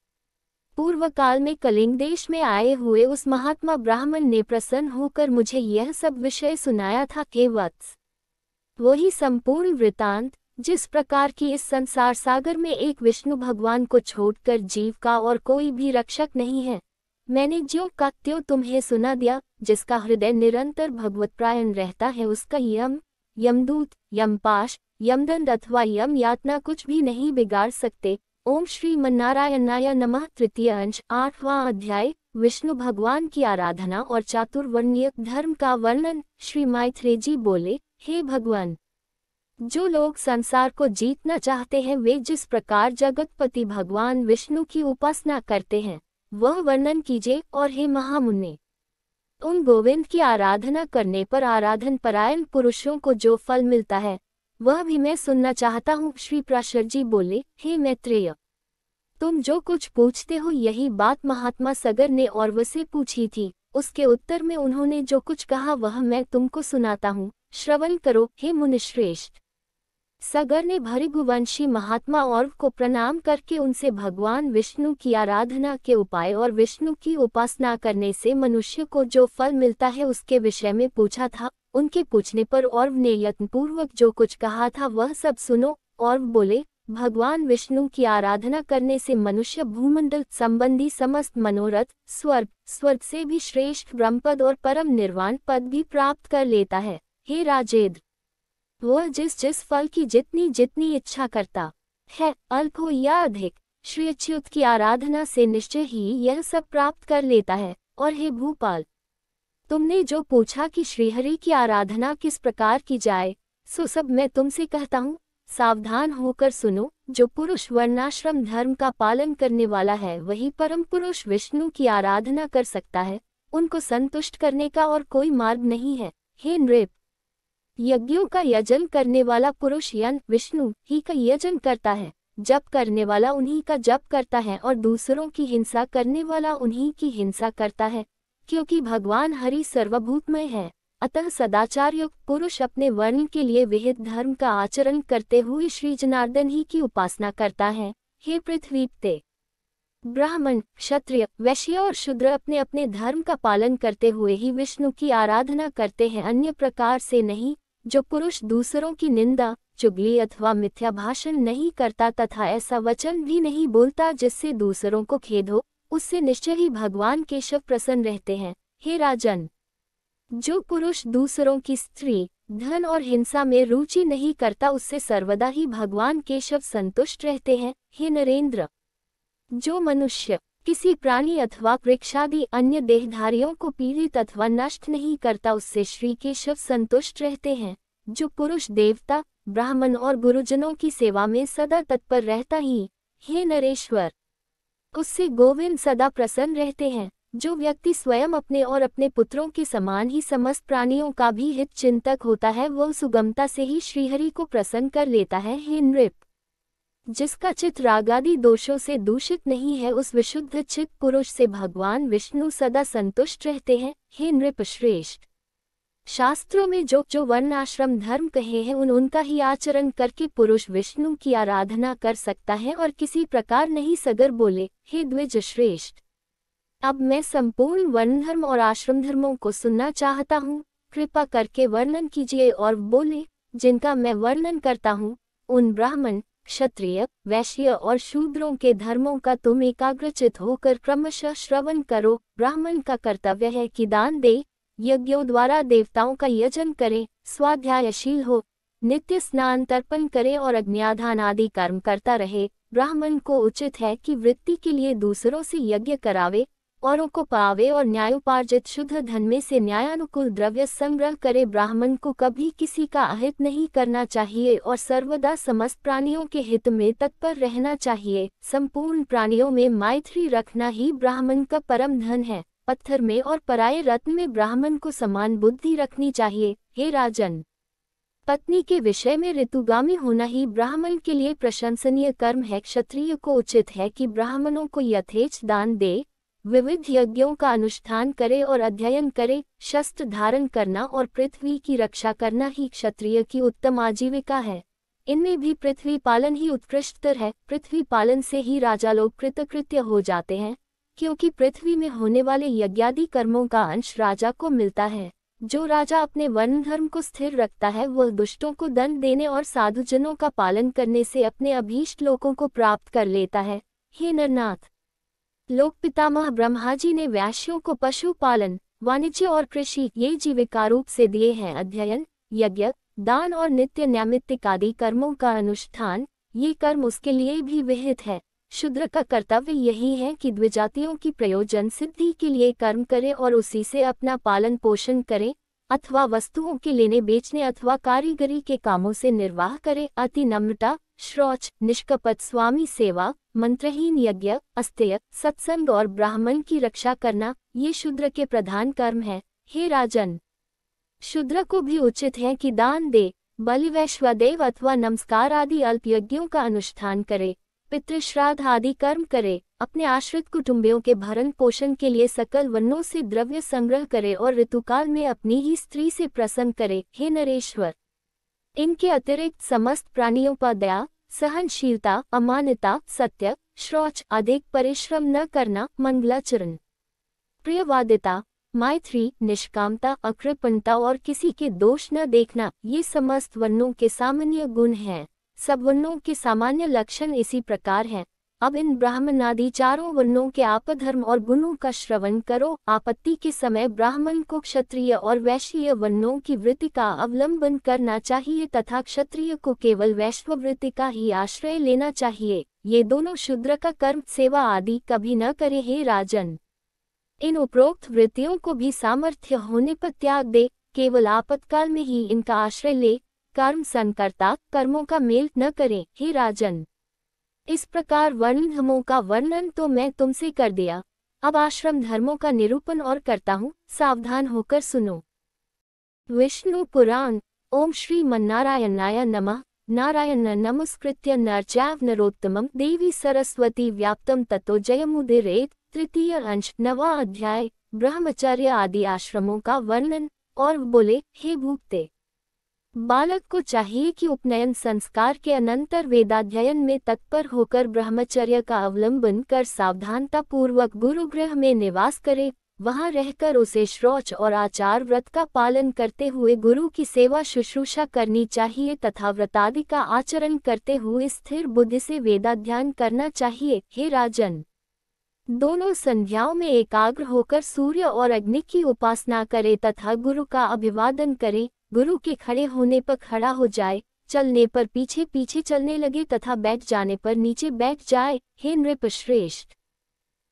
पूर्व काल में कलिंग देश में आए हुए उस महात्मा ब्राह्मण ने प्रसन्न होकर मुझे यह सब विषय सुनाया था। हे वत्स, वही संपूर्ण वृतांत जिस प्रकार की इस संसार सागर में एक विष्णु भगवान को छोड़कर जीव का और कोई भी रक्षक नहीं है, मैंने ज्यों का त्यों तुम्हें सुना दिया। जिसका हृदय निरंतर भगवतप्रायण रहता है उसका यमदूत, यमपाश, यमदंड अथवा यम यातना कुछ भी नहीं बिगाड़ सकते। ओम श्री मन्नारायणाय नमः। तृतीय अंश 8वां अध्याय विष्णु भगवान की आराधना और चातुर्वर्णीय धर्म का वर्णन। श्री मैत्रेय जी बोले, हे भगवान, जो लोग संसार को जीतना चाहते हैं वे जिस प्रकार जगतपति भगवान विष्णु की उपासना करते हैं वह वर्णन कीजिए। और हे महामुनि, उन गोविंद की आराधना करने पर आराधन परायण पुरुषों को जो फल मिलता है वह भी मैं सुनना चाहता हूँ। श्री प्राशर जी बोले, हे मैत्रेय, तुम जो कुछ पूछते हो यही बात महात्मा सगर ने औरव से पूछी थी। उसके उत्तर में उन्होंने जो कुछ कहा वह मैं तुमको सुनाता हूँ, श्रवण करो। हे मुनिश्रेष्ठ, सगर ने भृगुवंशी महात्मा औरव को प्रणाम करके उनसे भगवान विष्णु की आराधना के उपाय और विष्णु की उपासना करने से मनुष्य को जो फल मिलता है उसके विषय में पूछा था। उनके पूछने पर औरव ने यत्नपूर्वक जो कुछ कहा था वह सब सुनो। औरव बोले, भगवान विष्णु की आराधना करने से मनुष्य भूमंडल संबंधी समस्त मनोरथ, स्वर्ग से भी श्रेष्ठ ब्रह्मपद और परम निर्वाण पद भी प्राप्त कर लेता है। हे राजेंद्र, वह जिस जिस फल की जितनी जितनी इच्छा करता है, अल्प हो या अधिक, श्री अच्युत की आराधना से निश्चय ही यह सब प्राप्त कर लेता है। और हे भूपाल, तुमने जो पूछा कि श्रीहरि की आराधना किस प्रकार की जाए, सो सब मैं तुमसे कहता हूँ। सावधान होकर सुनो। जो पुरुष वर्णाश्रम धर्म का पालन करने वाला है वही परम पुरुष विष्णु की आराधना कर सकता है। उनको संतुष्ट करने का और कोई मार्ग नहीं है। हे नृप, यज्ञों का यजन करने वाला पुरुष विष्णु ही का यजन करता है, जप करने वाला उन्हीं का जप करता है और दूसरों की हिंसा करने वाला उन्हीं की हिंसा करता है। क्योंकि भगवान हरि सर्वभूतमय है, अतः सदाचार युक्त पुरुष अपने वर्ण के लिए विहित धर्म का आचरण करते हुए श्री जनार्दन ही की उपासना करता है। हे पृथ्वीपते, ब्राह्मण, क्षत्रिय, वैश्य और शूद्र अपने अपने धर्म का पालन करते हुए ही विष्णु की आराधना करते हैं, अन्य प्रकार से नहीं। जो पुरुष दूसरों की निंदा, चुगली अथवा मिथ्या भाषण नहीं करता तथा ऐसा वचन भी नहीं बोलता जिससे दूसरों को खेद हो, उससे निश्चय ही भगवान केशव प्रसन्न रहते हैं। हे राजन, जो पुरुष दूसरों की स्त्री, धन और हिंसा में रुचि नहीं करता उससे सर्वदा ही भगवान केशव संतुष्ट रहते हैं। हे नरेंद्र, जो मनुष्य किसी प्राणी अथवा वृक्षादि अन्य देहधारियों को पीड़ित अथवा नष्ट नहीं करता उससे श्री केशव संतुष्ट रहते हैं। जो पुरुष देवता, ब्राह्मण और गुरुजनों की सेवा में सदा तत्पर रहता ही, हे नरेश्वर, उससे गोविंद सदा प्रसन्न रहते हैं। जो व्यक्ति स्वयं अपने और अपने पुत्रों के समान ही समस्त प्राणियों का भी हित चिंतक होता है वह सुगमता से ही श्रीहरि को प्रसन्न कर लेता है। हे नृप, जिसका चित्त रागादि दोषों से दूषित नहीं है उस विशुद्ध चित्त पुरुष से भगवान विष्णु सदा संतुष्ट रहते हैं। हे नृप श्रेष्ठ, शास्त्रों में जो जो वर्णाश्रम धर्म कहे हैं उनका ही आचरण करके पुरुष विष्णु की आराधना कर सकता है और किसी प्रकार नहीं। सगर बोले, हे द्विज श्रेष्ठ, अब मैं संपूर्ण वर्ण धर्म और आश्रम धर्मों को सुनना चाहता हूँ, कृपा करके वर्णन कीजिए। और बोले, जिनका मैं वर्णन करता हूँ उन ब्राह्मण, क्षत्रिय, वैश्य और शूद्रों के धर्मों का तुम एकाग्रचित होकर क्रमशः श्रवण करो। ब्राह्मण का कर्तव्य है कि दान दे, यज्ञों द्वारा देवताओं का यजन करे, स्वाध्यायशील हो, नित्य स्नान तर्पण करे और अग्न्याधान आदि कर्म करता रहे। ब्राह्मण को उचित है कि वृत्ति के लिए दूसरों से यज्ञ करावे, औरों को पावे और न्यायोपार्जित शुद्ध धन में से न्यायानुकूल द्रव्य संग्रह करे। ब्राह्मण को कभी किसी का अहित नहीं करना चाहिए और सर्वदा समस्त प्राणियों के हित में तत्पर रहना चाहिए। संपूर्ण प्राणियों में मैत्री रखना ही ब्राह्मण का परम धन है। पत्थर में और पराये रत्न में ब्राह्मण को समान बुद्धि रखनी चाहिए। हे राजन, पत्नी के विषय में ऋतुगामी होना ही ब्राह्मण के लिए प्रशंसनीय कर्म है। क्षत्रिय को उचित है कि ब्राह्मणों को यथेच्छ दान दे, विविध यज्ञों का अनुष्ठान करे और अध्ययन करे। शस्त्र धारण करना और पृथ्वी की रक्षा करना ही क्षत्रिय की उत्तम आजीविका है। इनमें भी पृथ्वी पालन ही उत्कृष्टतर है। पृथ्वी पालन से ही राजा लोग कृतकृत्य हो जाते हैं, क्योंकि पृथ्वी में होने वाले यज्ञादि कर्मों का अंश राजा को मिलता है। जो राजा अपने वर्ण धर्म को स्थिर रखता है वह दुष्टों को दंड देने और साधुजनों का पालन करने से अपने अभीष्ट लोकों को प्राप्त कर लेता है। हे नरनाथ, लोक पितामह ब्रह्मा जी ने वैश्यों को पशु पालन, वाणिज्य और कृषि ये जीविका रूप से दिए हैं। अध्ययन, यज्ञ, दान और नित्य नैमित्तिक आदि कर्मों का अनुष्ठान, ये कर्म उसके लिए भी विहित है। शूद्र का कर्तव्य यही है कि द्विजातियों की प्रयोजन सिद्धि के लिए कर्म करे और उसी से अपना पालन पोषण करे, अथवा वस्तुओं के लेने बेचने अथवा कारीगरी के कामों से निर्वाह करे। अति नम्रता, शौच, निष्कपट स्वामी सेवा, मंत्रहीन यज्ञ, अस्तेय, सत्संग और ब्राह्मण की रक्षा करना, ये शूद्र के प्रधान कर्म है। हे राजन, शूद्र को भी उचित है कि दान दे, बलि वैश्वदेव अथवा नमस्कार आदि अल्प यज्ञों का अनुष्ठान करे, पितृश्राद्ध आदि कर्म करे, अपने आश्रित कुटुंबियों के भरण पोषण के लिए सकल वर्णों से द्रव्य संग्रह करे और ऋतुकाल में अपनी ही स्त्री से प्रसन्न करे। हे नरेश्वर, इनके अतिरिक्त समस्त प्राणियों पर दया, सहनशीलता, अमानता, सत्य, शौच, अधिक परिश्रम न करना, मंगलाचरण, प्रियवादिता, मैत्री, निष्कामता, अकृपणता और किसी के दोष न देखना, ये समस्त वर्णों के सामान्य गुण हैं। सब वर्णों के सामान्य लक्षण इसी प्रकार हैं। अब इन ब्राह्मण आदि चारों वर्णों के आपधर्म और गुणों का श्रवण करो। आपत्ति के समय ब्राह्मण को क्षत्रिय और वैश्य वर्णों की वृत्ति का अवलंबन करना चाहिए तथा क्षत्रिय को केवल वैश्व वृत्ति का ही आश्रय लेना चाहिए। ये दोनों शूद्र का कर्म सेवा आदि कभी न करे। हे राजन, इन उपरोक्त वृत्तियों को भी सामर्थ्य होने पर त्याग दे, केवल आपातकाल में ही इनका आश्रय ले। कर्म संकर्ता कर्मों का मेल न करें। हे राजन, इस प्रकार वर्ण धर्मों का वर्णन तो मैं तुमसे कर दिया, अब आश्रम धर्मों का निरूपण और करता हूँ, सावधान होकर सुनो। विष्णु पुराण। ओम श्री मन्नारायणाय नमः। नारायण नमस्कृत्य नर चैव नरोत्तमं देवी सरस्वती व्याप्तं ततो जयमुदीरयेत्। तृतीय अंश, 9वां अध्याय, ब्रह्मचर्य आदि आश्रमों का वर्णन। और बोले, हे भूपते, बालक को चाहिए कि उपनयन संस्कार के अनंतर वेदाध्ययन में तत्पर होकर ब्रह्मचर्य का अवलंबन कर सावधानता पूर्वक गुरुगृह में निवास करे। वहां रहकर उसे शौच और आचार व्रत का पालन करते हुए गुरु की सेवा शुश्रूषा करनी चाहिए तथा व्रतादि का आचरण करते हुए स्थिर बुद्धि से वेदाध्ययन करना चाहिए। हे राजन, दोनों संध्याओं में एकाग्र होकर सूर्य और अग्नि की उपासना करे तथा गुरु का अभिवादन करे। गुरु के खड़े होने पर खड़ा हो जाए, चलने पर पीछे पीछे चलने लगे तथा बैठ जाने पर नीचे बैठ जाए। हे नृपश्रेष्ठ,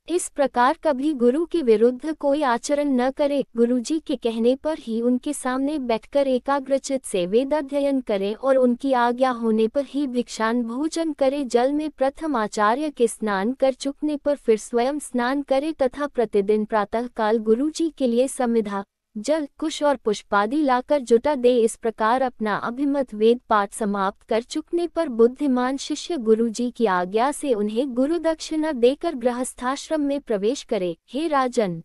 इस प्रकार कभी गुरु के विरुद्ध कोई आचरण न करे। गुरुजी के कहने पर ही उनके सामने बैठकर एकाग्रचित से वेदाध्ययन करे और उनकी आज्ञा होने पर ही भिक्षान भोजन करे। जल में प्रथम आचार्य के स्नान कर चुकने पर फिर स्वयं स्नान करे तथा प्रतिदिन प्रातःकाल गुरुजी के लिए समिधा, जल, कुश और पुष्पादि लाकर जुटा दे। इस प्रकार अपना अभिमत वेद पाठ समाप्त कर चुकने पर बुद्धिमान शिष्य गुरुजी की आज्ञा से उन्हें गुरु दक्षिणा देकर गृहस्थाश्रम में प्रवेश करे। हे राजन,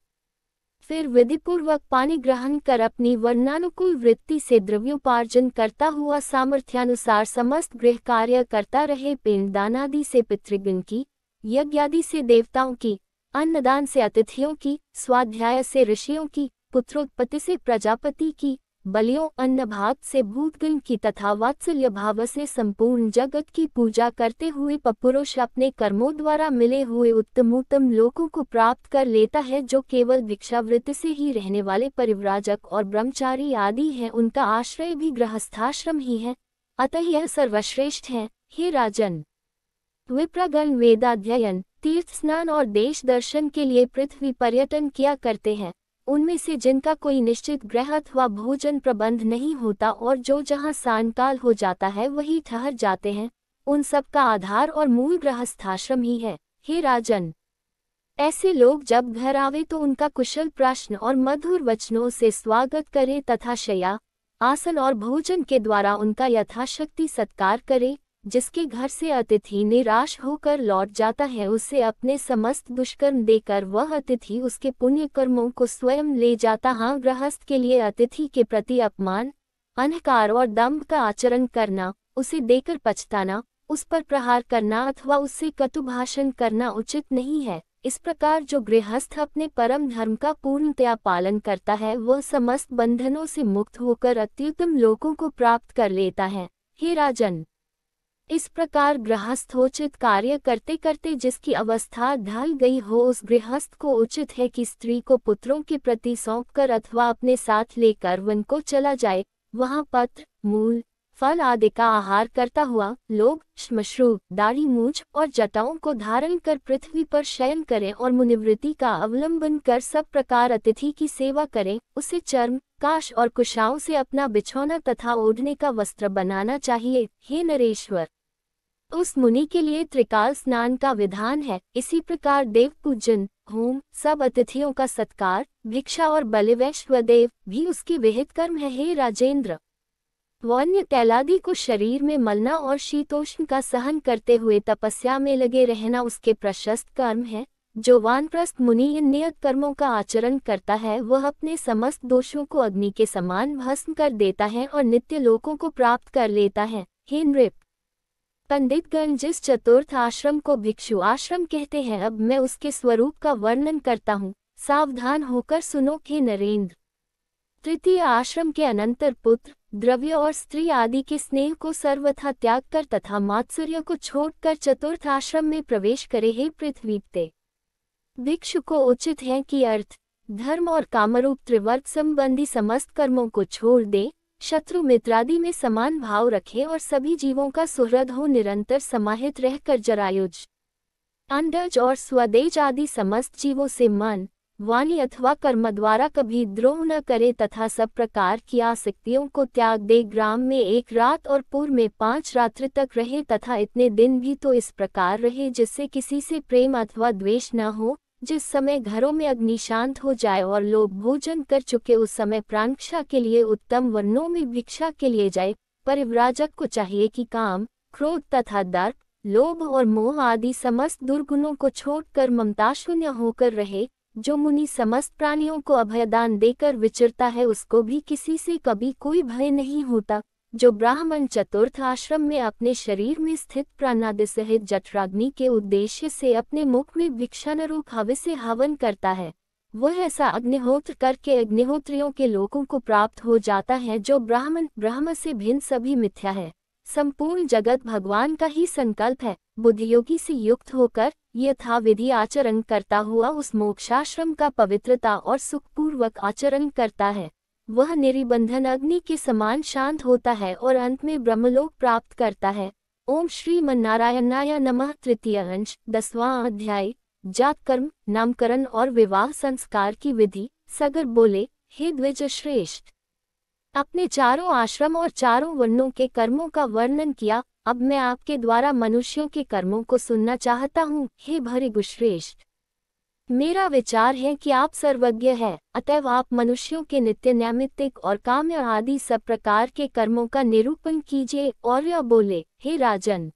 फिर विधिपूर्वक पानी ग्रहण कर अपनी वर्णानुकूल वृत्ति से द्रव्योपार्जन करता हुआ सामर्थ्यानुसार समस्त गृह कार्य करता रहे। पिंडदानादि से पितृगण की, यज्ञादि से देवताओं की, अन्नदान से अतिथियों की, स्वाध्याय से ऋषियों की, पुत्रोत्पत्ति से प्रजापति की, बलियों अन्न भाग से भूतगण की तथा वात्सल्य भाव से संपूर्ण जगत की पूजा करते हुए पुरुष अपने कर्मों द्वारा मिले हुए उत्तमोत्तम लोकों को प्राप्त कर लेता है। जो केवल भिक्षावृत्ति से ही रहने वाले परिव्राजक और ब्रह्मचारी आदि हैं, उनका आश्रय भी गृहस्थाश्रम ही है, अतः यह सर्वश्रेष्ठ है। हे राजन, विप्रगण वेदाध्ययन, तीर्थ स्नान और देश दर्शन के लिए पृथ्वी पर्यटन किया करते हैं। उनमें से जिनका कोई निश्चित गृह अथवा भोजन प्रबंध नहीं होता और जो जहाँ सायंकाल हो जाता है वही ठहर जाते हैं, उन सब का आधार और मूल गृहस्थाश्रम ही है। हे राजन, ऐसे लोग जब घर आवे तो उनका कुशल प्रश्न और मधुर वचनों से स्वागत करे तथा शय्या, आसन और भोजन के द्वारा उनका यथाशक्ति सत्कार करे। जिसके घर से अतिथि निराश होकर लौट जाता है उसे अपने समस्त दुष्कर्म देकर वह अतिथि उसके पुण्य कर्मों को स्वयं ले जाता। हाँ, गृहस्थ के लिए अतिथि के प्रति अपमान, अहंकार और दंभ का आचरण करना, उसे देकर पछताना, उस पर प्रहार करना अथवा उससे कटु भाषण करना उचित नहीं है। इस प्रकार जो गृहस्थ अपने परम धर्म का पूर्णतया पालन करता है वह समस्त बंधनों से मुक्त होकर अत्युत्तम लोकों को प्राप्त कर लेता है। हे राजन, इस प्रकार गृहस्थोचित कार्य करते करते जिसकी अवस्था ढल गई हो उस गृहस्थ को उचित है कि स्त्री को पुत्रों के प्रति सौंपकर अथवा अपने साथ लेकर वन को चला जाए। वहाँ पत्र, मूल, फल आदि का आहार करता हुआ लोग श्मश्रु, दाढ़ी मूछ और जटाओं को धारण कर पृथ्वी पर शयन करें और मुनिवृत्ति का अवलंबन कर सब प्रकार अतिथि की सेवा करें। उसे चर्म, काश और कुशाओं से अपना बिछौना तथा ओढ़ने का वस्त्र बनाना चाहिए। हे नरेश्वर, उस मुनि के लिए त्रिकाल स्नान का विधान है। इसी प्रकार देव पूजन, होम, सब अतिथियों का सत्कार, भिक्षा और बलिवैश्वदेव भी उसके विहित कर्म है। हे राजेंद्र, वन्य तैलादि को शरीर में मलना और शीतोष्ण का सहन करते हुए तपस्या में लगे रहना उसके प्रशस्त कर्म है। जो वानप्रस्थ मुनि इन नियत कर्मों का आचरण करता है वह अपने समस्त दोषों को अग्नि के समान भस्म कर देता है और नित्य लोकों को प्राप्त कर लेता है। हे नृप, पंडितगण जिस चतुर्थ आश्रम को भिक्षु आश्रम कहते हैं अब मैं उसके स्वरूप का वर्णन करता हूँ, सावधान होकर सुनो। हे नरेंद्र, तृतीय आश्रम के अनंतर पुत्र, द्रव्य और स्त्री आदि के स्नेह को सर्वथा त्याग कर तथा मात्सर्य को छोड़कर चतुर्थ आश्रम में प्रवेश करे। हे पृथ्वीपते, भिक्षु को उचित है कि अर्थ, धर्म और कामरूप त्रिवर्ग संबंधी समस्त कर्मों को छोड़ दे, शत्रु मित्रादि में समान भाव रखे और सभी जीवों का सुहृद हो निरंतर समाहित रहकर जरायुज, अंडज और स्वदेज आदि समस्त जीवों से मन, वाणी अथवा कर्म द्वारा कभी द्रोह न करे तथा सब प्रकार की आसक्तियों को त्याग दे। ग्राम में 1 रात और पूर्व में 5 रात्रि तक रहे तथा इतने दिन भी तो इस प्रकार रहे जिससे किसी से प्रेम अथवा द्वेष न हो। जिस समय घरों में अग्नि शांत हो जाए और लोग भोजन कर चुके उस समय प्राणक्षा के लिए उत्तम वर्णों में भिक्षा के लिए जाए। परिव्राजक को चाहिए कि काम, क्रोध तथा दर्प, लोभ और मोह आदि समस्त दुर्गुणों को छोड़कर ममता शून्य होकर रहे। जो मुनि समस्त प्राणियों को अभयदान देकर विचरता है उसको भी किसी से कभी कोई भय नहीं होता। जो ब्राह्मण चतुर्थ आश्रम में अपने शरीर में स्थित प्राणादि सहित जठराग्नि के उद्देश्य से अपने मुख में भिक्षानुरूप हवि से हवन करता है वह ऐसा अग्निहोत्र करके अग्निहोत्रियों के लोकों को प्राप्त हो जाता है। जो ब्राह्मण ब्रह्म से भिन्न सभी मिथ्या है, संपूर्ण जगत भगवान का ही संकल्प है, बुद्धियोगी से युक्त होकर यथाविधि आचरण करता हुआ उस मोक्षाश्रम का पवित्रता और सुखपूर्वक आचरण करता है, वह निरिबंधन अग्नि के समान शांत होता है और अंत में ब्रह्मलोक प्राप्त करता है। ओम श्रीमन्नारायणाय नमः। तृतीय अंश, 10वां अध्याय, जात कर्म, नामकरण और विवाह संस्कार की विधि। सगर बोले, हे द्विज श्रेष्ठ, अपने चारों आश्रम और चारों वर्णों के कर्मों का वर्णन किया, अब मैं आपके द्वारा मनुष्यों के कर्मों को सुनना चाहता हूँ। हे भृगुश्रेष्ठ, मेरा विचार है कि आप सर्वज्ञ हैं, अतएव आप मनुष्यों के नित्य नैमित्तिक और काम्य आदि सब प्रकार के कर्मों का निरूपण कीजिए। और यह बोले, हे राजन,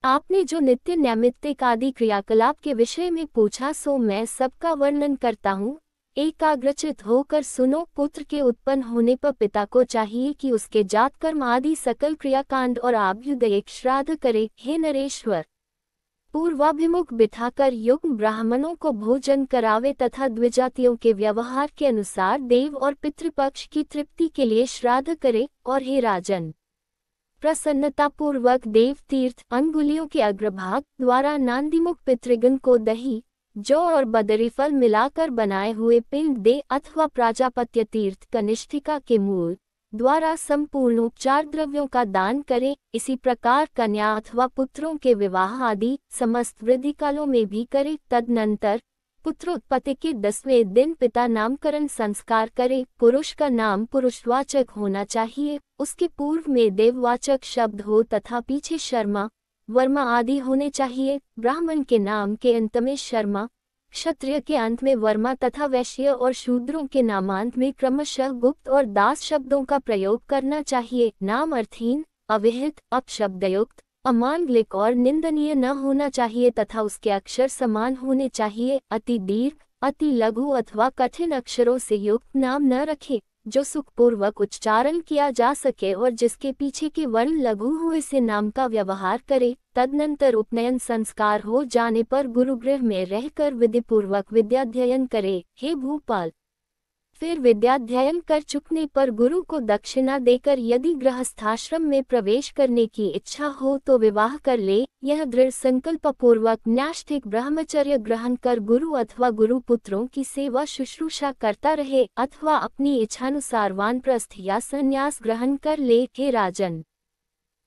आपने जो नित्य नैमित्तिक आदि क्रियाकलाप के विषय में पूछा सो मैं सबका वर्णन करता हूँ। एकाग्रचित होकर सुनो। पुत्र के उत्पन्न होने पर पिता को चाहिए कि उसके जात कर्म आदि सकल क्रियाकांड और आभ्युदयिक श्राद्ध करे। हे नरेश्वर, पूर्वाभिमुख बिठाकर युग्म ब्राह्मणों को भोजन करावे तथा द्विजातियों के व्यवहार के अनुसार देव और पितृपक्ष की तृप्ति के लिए श्राद्ध करे। और हे राजन, प्रसन्नतापूर्वक देव तीर्थ अंगुलियों के अग्रभाग द्वारा नांदीमुख पितृगण को दही, जौ और बदरी फल मिलाकर बनाए हुए पिंड दे अथवा प्राजापत्य तीर्थ कनिष्ठिका के मूल द्वारा संपूर्ण उपचार द्रव्यों का दान करें। इसी प्रकार कन्या अथवा पुत्रों के विवाह आदि समस्त वृद्धि कालों में भी करे। तदनंतर पुत्रोत्पत्ति के 10वें दिन पिता नामकरण संस्कार करे। पुरुष का नाम पुरुषवाचक होना चाहिए, उसके पूर्व में देववाचक शब्द हो तथा पीछे शर्मा, वर्मा आदि होने चाहिए। ब्राह्मण के नाम के अंत में शर्मा, क्षत्रिय के अंत में वर्मा तथा वैश्य और शूद्रों के नामांत में क्रमशः गुप्त और दास शब्दों का प्रयोग करना चाहिए। नाम अर्थहीन, अविहित, अपशब्दयुक्त, अमांगलिक और निंदनीय न होना चाहिए तथा उसके अक्षर समान होने चाहिए। अति दीर्घ, अति लघु अथवा कठिन अक्षरों से युक्त नाम न रखें, जो सुखपूर्वक उच्चारण किया जा सके और जिसके पीछे के वर्ण लघु हुए से नाम का व्यवहार करे। तदनंतर उपनयन संस्कार हो जाने पर गुरुगृह में रहकर विधिपूर्वक विद्याध्ययन करे। हे भूपाल, फिर विद्याध्ययन कर चुकने पर गुरु को दक्षिणा देकर यदि गृहस्थाश्रम में प्रवेश करने की इच्छा हो तो विवाह कर ले। यह दृढ़ संकल्प पूर्वक न्याष्ठिक ब्रह्मचर्य ग्रहण कर गुरु अथवा गुरुपुत्रों की सेवा शुश्रूषा करता रहे अथवा अपनी इच्छानुसार वानप्रस्थ या संन्यास ग्रहण कर ले। हे राजन,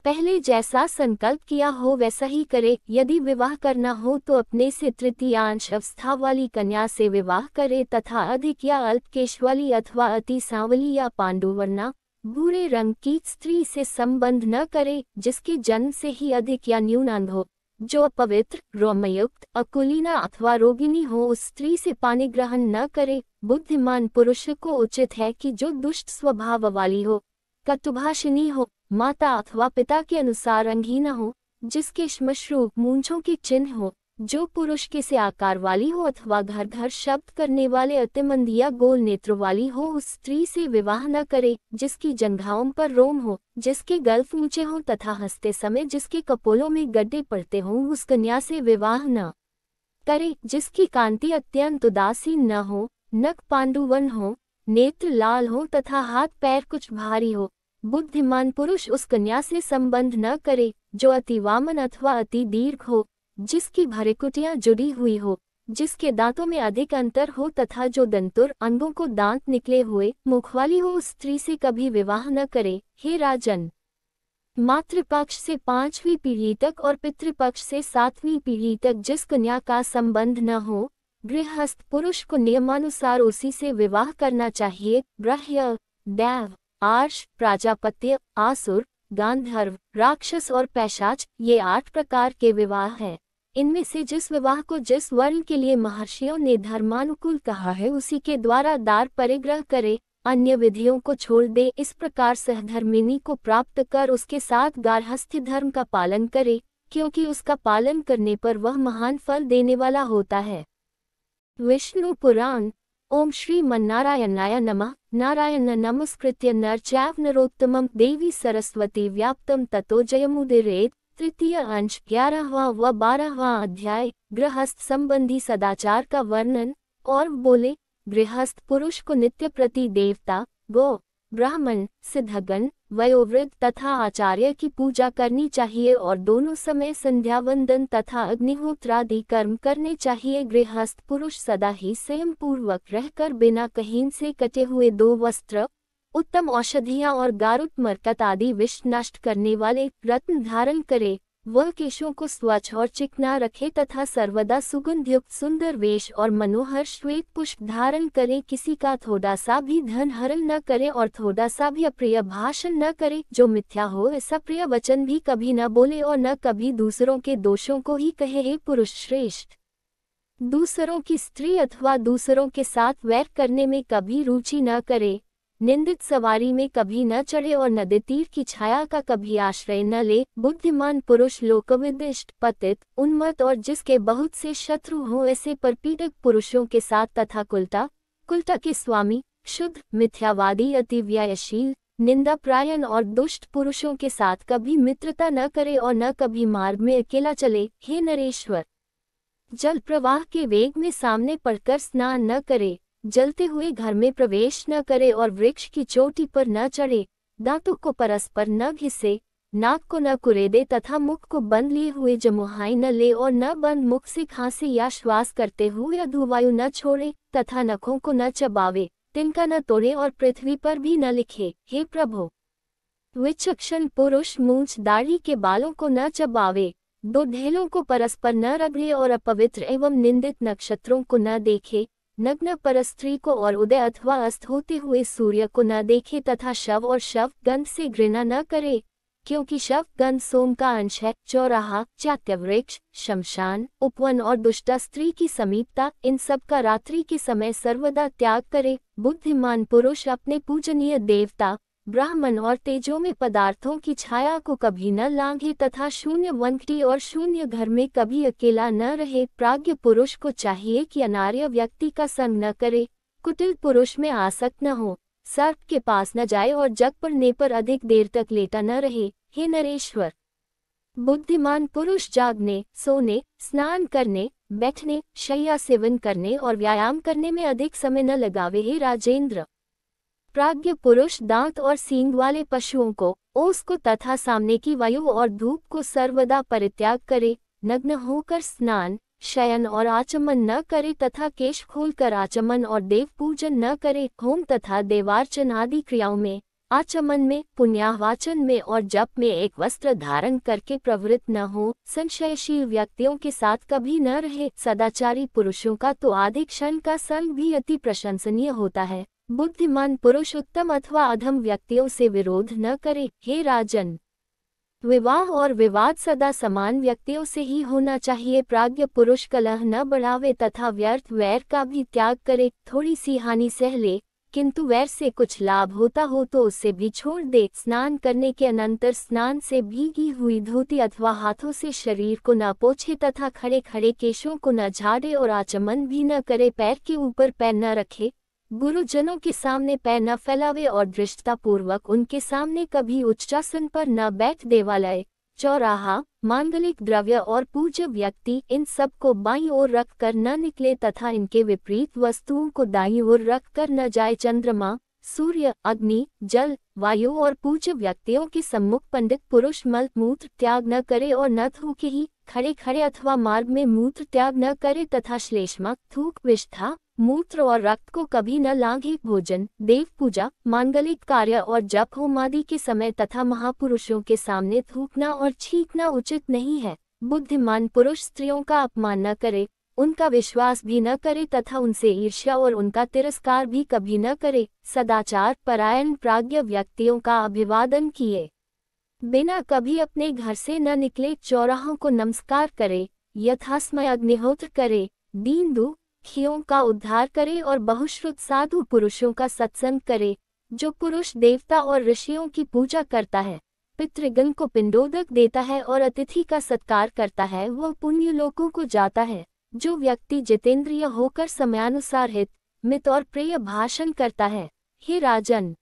पहले जैसा संकल्प किया हो वैसा ही करे। यदि विवाह करना हो तो अपने से तृतीयांश अवस्था वाली कन्या से विवाह करे तथा अधिक या अल्पकेश वाली अथवा अति सांवली या पांडुवर्णा भूरे रंग की स्त्री से संबंध न करे, जिसके जन्म से ही अधिक या न्यून अंग हो, जो अपवित्र, रोमयुक्त, अकुलीना अथवा रोगिणी हो, उस स्त्री से पानी ग्रहण न करे। बुद्धिमान पुरुष को उचित है कि जो दुष्ट स्वभाव वाली हो, कटुभाषिणी हो, माता अथवा पिता के अनुसार अंगहीन हो, जिसके श्मश्रु मूंछों के चिन्ह हो, जो पुरुष के से आकार वाली हो अथवा घर घर शब्द करने वाले अतिमंद या गोल नेत्र वाली हो, उस स्त्री से विवाह न करे। जिसकी जंघाओं पर रोम हो, जिसके गल्फ ऊंचे हों तथा हंसते समय जिसके कपोलों में गड्ढे पड़ते हों, उस कन्या से विवाह न करे। जिसकी कांति अत्यंत उदासीन न हो, नख पांडुवन हो, नेत्र लाल हो तथा हाथ पैर कुछ भारी हो। बुद्धिमान पुरुष उस कन्या से संबंध न करे जो अति वामन अथवा अति दीर्घ हो, जिसकी भ्रुकुटियां जुड़ी हुई हो, जिसके दांतों में अधिक अंतर हो तथा जो दंतुर अंगों को दांत निकले हुए मुख वाली हो, उस स्त्री से कभी विवाह न करे। हे राजन, मातृपक्ष से 5वीं पीढ़ी तक और पितृपक्ष से 7वीं पीढ़ी तक जिस कन्या का संबंध न हो, गृहस्थ पुरुष को नियमानुसार उसी से विवाह करना चाहिए। ब्रह्य, दैव, आर्ष, प्राजापत्य, आसुर, गांधर्व, राक्षस और पैशाच, ये 8 प्रकार के विवाह हैं। इनमें से जिस विवाह को जिस वर्ण के लिए महर्षियों ने धर्मानुकूल कहा है उसी के द्वारा दार परिग्रह करे, अन्य विधियों को छोड़ दे। इस प्रकार सहधर्मिणी को प्राप्त कर उसके साथ गार्हस्थ्य धर्म का पालन करे, क्योंकि उसका पालन करने पर वह महान फल देने वाला होता है। विष्णु पुराण। ओम श्री मन्नारायणाय नमः। नारायण नमस्कृत्य नर चैव नरोत्तमं देवी सरस्वती व्याप्तं ततो जयमुदीरयेत्। तृतीय अंश 11वां व 12वां अध्याय गृहस्थ संबंधी सदाचार का वर्णन। और बोले, गृहस्थ पुरुष को नित्य प्रति देवता, गो, ब्राह्मण, सिद्धगण, वयोवृद्ध तथा आचार्य की पूजा करनी चाहिए और दोनों समय संध्या वंदन तथा अग्निहोत्रादि कर्म करने चाहिए। गृहस्थ पुरुष सदा ही संयम पूर्वक रहकर बिना कहीं से कटे हुए 2 वस्त्र, उत्तम औषधियां और गारुड मरकत आदि विष नष्ट करने वाले रत्न धारण करे। वह केशों को स्वच्छ और चिकना रखे तथा सर्वदा सुगंधयुक्त सुंदर वेश और मनोहर श्वेत पुष्प धारण करे। किसी का थोड़ा सा भी धन हरण न करे और थोड़ा सा भी अप्रिय भाषण न करे। जो मिथ्या हो ऐसा प्रिय वचन भी कभी न बोले और न कभी दूसरों के दोषों को ही कहे। हे पुरुष श्रेष्ठ, दूसरों की स्त्री अथवा दूसरों के साथ वैर करने में कभी रुचि न करे। निंदित सवारी में कभी न चढ़े और नदी तीर की छाया का कभी आश्रय न ले। बुद्धिमान पुरुष लोकविदिष्ट, पतित, उन्मत्त और जिसके बहुत से शत्रु हों ऐसे परपीड़क पुरुषों के साथ तथा कुलटा के स्वामी, शुद्ध, मिथ्यावादी, अति व्ययशील, निंदाप्रायण और दुष्ट पुरुषों के साथ कभी मित्रता न करे और न कभी मार्ग में अकेला चले। हे नरेश्वर, जल प्रवाह के वेग में सामने पड़कर स्नान न करे, जलते हुए घर में प्रवेश न करे और वृक्ष की चोटी पर न चढ़े, दांतों को परस्पर न घिसे, नाक को न कुरेदे तथा मुख को बंद लिए हुए जमुहाई न ले और न बंद मुख से खांसे या श्वास करते हुए अधुवायु न छोड़े तथा नखों को न चबावे, तिनका न तोड़े और पृथ्वी पर भी न लिखे। हे प्रभु, विचक्षण पुरुष मूंछ दाढ़ी के बालों को न चबावे, 2 ढेलों को परस्पर न रगड़े और अपवित्र एवं निंदित नक्षत्रों को न देखे, नग्न परस्त्री को और उदय अथवा अस्त होते हुए सूर्य को न देखे तथा शव और शव गंध से घृणा न करे, क्योंकि शव गंध सोम का अंश है। चौराहा, चात्यवृक्ष, शमशान, उपवन और दुष्टा स्त्री की समीपता, इन सब का रात्रि के समय सर्वदा त्याग करे। बुद्धिमान पुरुष अपने पूजनीय देवता, ब्राह्मण और तेजोमय पदार्थों की छाया को कभी न लांघे तथा शून्य वंकटी और शून्य घर में कभी अकेला न रहे। प्राज्ञ पुरुष को चाहिए कि अनार्य व्यक्ति का संग न करे, कुटिल पुरुष में आसक्त न हो, सर्प के पास न जाए और जग पड़ने पर अधिक देर तक लेटा न रहे। हे नरेश्वर, बुद्धिमान पुरुष जागने, सोने, स्नान करने, बैठने, शय्या सेवन करने और व्यायाम करने में अधिक समय न लगावे। हे राजेंद्र, प्राज्ञ पुरुष दांत और सींग वाले पशुओं को, ओस को तथा सामने की वायु और धूप को सर्वदा परित्याग करे, नग्न होकर स्नान, शयन और आचमन न करे तथा केश खोलकर आचमन और देव पूजन न करे। होम तथा देवार्चन आदि क्रियाओं में, आचमन में, पुण्याहवाचन में और जप में एक वस्त्र धारण करके प्रवृत्त न हो। संशयशील व्यक्तियों के साथ कभी न रहे। सदाचारी पुरुषों का तो आधे क्षण का संग भी अति प्रशंसनीय होता है। बुद्धिमान पुरुष उत्तम अथवा अधम व्यक्तियों से विरोध न करे। हे राजन, विवाह और विवाद सदा समान व्यक्तियों से ही होना चाहिए। प्राज्ञ पुरुष कलह न बढ़ावे तथा व्यर्थ वैर का भी त्याग करे। थोड़ी सी हानि सह ले, किंतु वैर से कुछ लाभ होता हो तो उससे भी छोड़ दे। स्नान करने के अनंतर स्नान से भीगी हुई धोती अथवा हाथों से शरीर को न पोंछे तथा खड़े खड़े केशों को न झाड़े और आचमन भी न करे। पैर के ऊपर पैर न रखे, गुरुजनों के सामने पैर न फैलावे और दृष्टतापूर्वक उनके सामने कभी उच्चासन पर न बैठ। देवालय, चौराहा, मांगलिक द्रव्य और पूज्य व्यक्ति, इन सब को बाईं ओर रख कर न निकले तथा इनके विपरीत वस्तुओं को दाईं ओर रख कर न जाए। चंद्रमा, सूर्य, अग्नि, जल, वायु और पूज्य व्यक्तियों के सम्मुख पंडित पुरुष मल मूत्र त्याग न करे और न थूके ही। खड़े खड़े अथवा मार्ग में मूत्र त्याग न करे तथा श्लेष्मा, थूक, विष्ठा, मूत्र और रक्त को कभी न लांघे। भोजन, देव पूजा, मांगलिक कार्य और जप होम आदि के समय तथा महापुरुषों के सामने थूकना और छींकना उचित नहीं है। बुद्धिमान पुरुष स्त्रियों का अपमान न करे, उनका विश्वास भी न करे तथा उनसे ईर्ष्या और उनका तिरस्कार भी कभी न करे। सदाचार परायण प्राज्ञ व्यक्तियों का अभिवादन किए बिना कभी अपने घर से न निकले। चौराहों को नमस्कार करे, यथासमय अग्निहोत्र करे, दीन दुखियों का उद्धार करे और बहुश्रुत साधु पुरुषों का सत्संग करे। जो पुरुष देवता और ऋषियों की पूजा करता है, पितृगण को पिंडोदक देता है और अतिथि का सत्कार करता है, वह पुण्य लोकों को जाता है। जो व्यक्ति जितेंद्रिय होकर समयानुसार हित, मित और प्रिय भाषण करता है, हे राजन,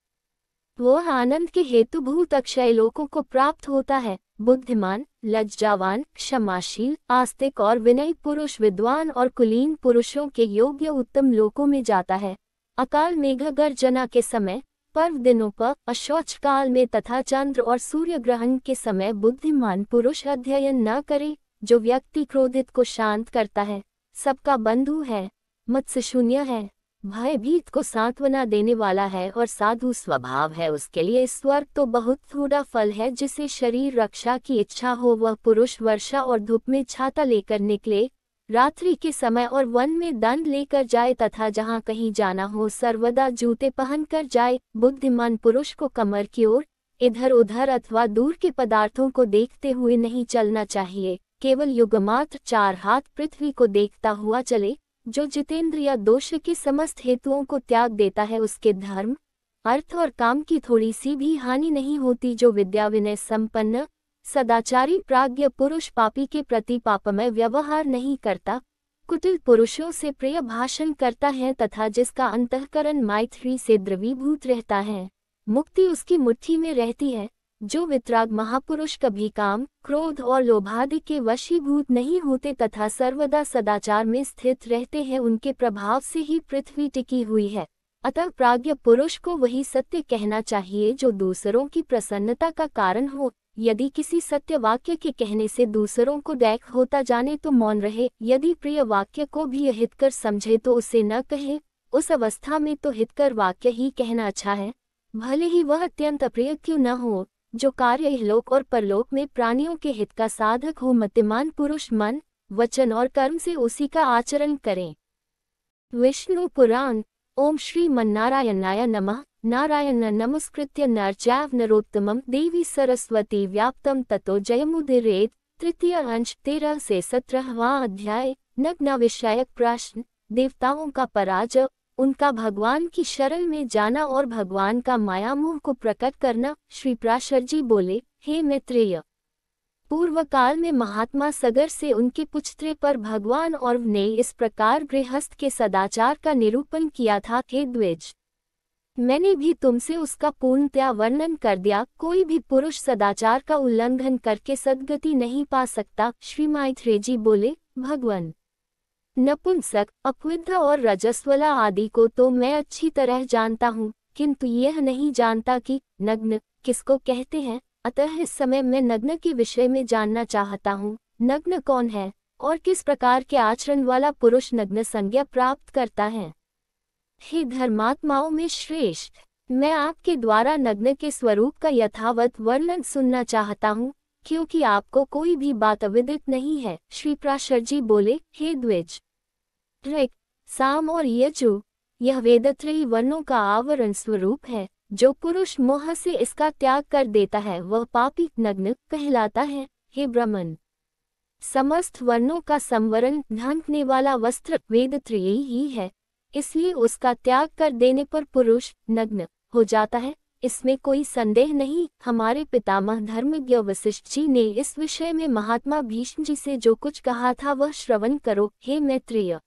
वह आनंद के हेतुभूत अक्षय लोकों को प्राप्त होता है। बुद्धिमान, लज्जावान, क्षमाशील, आस्तिक और विनयी पुरुष विद्वान और कुलीन पुरुषों के योग्य उत्तम लोकों में जाता है। अकाल मेघ गर्जना के समय, पर्व दिनों पर, अशौच काल में तथा चंद्र और सूर्य ग्रहण के समय बुद्धिमान पुरुष अध्ययन न करे। जो व्यक्ति क्रोधित को शांत करता है, सबका बंधु है, मत्स्य शून्य है, भयभीत को सांत्वना देने वाला है और साधु स्वभाव है, उसके लिए स्वर्ग तो बहुत थोड़ा फल है। जिसे शरीर रक्षा की इच्छा हो वह पुरुष वर्षा और धूप में छाता लेकर निकले, रात्रि के समय और वन में दंड लेकर जाए तथा जहाँ कहीं जाना हो सर्वदा जूते पहनकर जाए। बुद्धिमान पुरुष को कमर की ओर, इधर उधर अथवा दूर के पदार्थों को देखते हुए नहीं चलना चाहिए। केवल युगमात्र 4 हाथ पृथ्वी को देखता हुआ चले। जो जितेंद्रिय दोष के समस्त हेतुओं को त्याग देता है, उसके धर्म, अर्थ और काम की थोड़ी सी भी हानि नहीं होती। जो विद्या विनय संपन्न सदाचारी प्राज्ञ पुरुष पापी के प्रति पापमय व्यवहार नहीं करता, कुटिल पुरुषों से प्रिय भाषण करता है तथा जिसका अंतःकरण मैत्री से द्रवीभूत रहता है, मुक्ति उसकी मुट्ठी में रहती है। जो वितराग महापुरुष कभी काम, क्रोध और लोभादि के वशीभूत नहीं होते तथा सर्वदा सदाचार में स्थित रहते हैं, उनके प्रभाव से ही पृथ्वी टिकी हुई है। अतः प्राज्ञ पुरुष को वही सत्य कहना चाहिए जो दूसरों की प्रसन्नता का कारण हो। यदि किसी सत्य वाक्य के कहने से दूसरों को दैख होता जाने तो मौन रहे। यदि प्रिय वाक्य को भी हितकर समझे तो उसे न कहे। उस अवस्था में तो हितकर वाक्य ही कहना अच्छा है, भले ही वह अत्यंत अप्रिय क्यों न हो। जो कार्य इहलोक और परलोक में प्राणियों के हित का साधक हो, मतिमान पुरुष मन, वचन और कर्म से उसी का आचरण करें। विष्णु पुराण। ओम श्री मन्नारायणाय नमः। नारायण नमस्कृत्य नर चैव नरोत्तमं देवी सरस्वती व्याप्तं ततो जयमुदीरयेत्। तृतीय अंश 13 से 17वां अध्याय। नग्न विषयक प्रश्न। देवताओं का पराजय। उनका भगवान की शरण में जाना और भगवान का मायामोह को प्रकट करना। श्री पराशर जी बोले, हे मैत्रेय, पूर्व काल में महात्मा सगर से उनके पुछत्रे पर भगवान और ने इस प्रकार गृहस्थ के सदाचार का निरूपण किया था। हे द्विज, मैंने भी तुमसे उसका पूर्णतया वर्णन कर दिया। कोई भी पुरुष सदाचार का उल्लंघन करके सद्गति नहीं पा सकता। श्री मैत्रेय जी बोले, भगवान, नपुंसक, अपवित्र और रजस्वला आदि को तो मैं अच्छी तरह जानता हूँ, किंतु यह नहीं जानता कि नग्न किसको कहते हैं। अतः इस समय मैं नग्न के विषय में जानना चाहता हूँ। नग्न कौन है और किस प्रकार के आचरण वाला पुरुष नग्न संज्ञा प्राप्त करता है। हे धर्मात्माओं में श्रेष्ठ, मैं आपके द्वारा नग्न के स्वरूप का यथावत वर्णन सुनना चाहता हूँ, क्योंकि आपको कोई भी बात अविदित नहीं है। श्री पराशर जी बोले, हे द्विज, ऋक्, साम और यजु, यह वेदत्रयी वर्णों का आवरण स्वरूप है। जो पुरुष मोह से इसका त्याग कर देता है वह पापी नग्न कहलाता है। हे ब्राह्मण, समस्त वर्णों का संवरण ढांकने वाला वस्त्र वेदत्रयी ही है, इसलिए उसका त्याग कर देने पर पुरुष नग्न हो जाता है, इसमें कोई संदेह नहीं। हमारे पितामह धर्मज्ञ वशिष्ठ जी ने इस विषय में महात्मा भीष्म जी से जो कुछ कहा था वह श्रवण करो। हे मैत्रेय,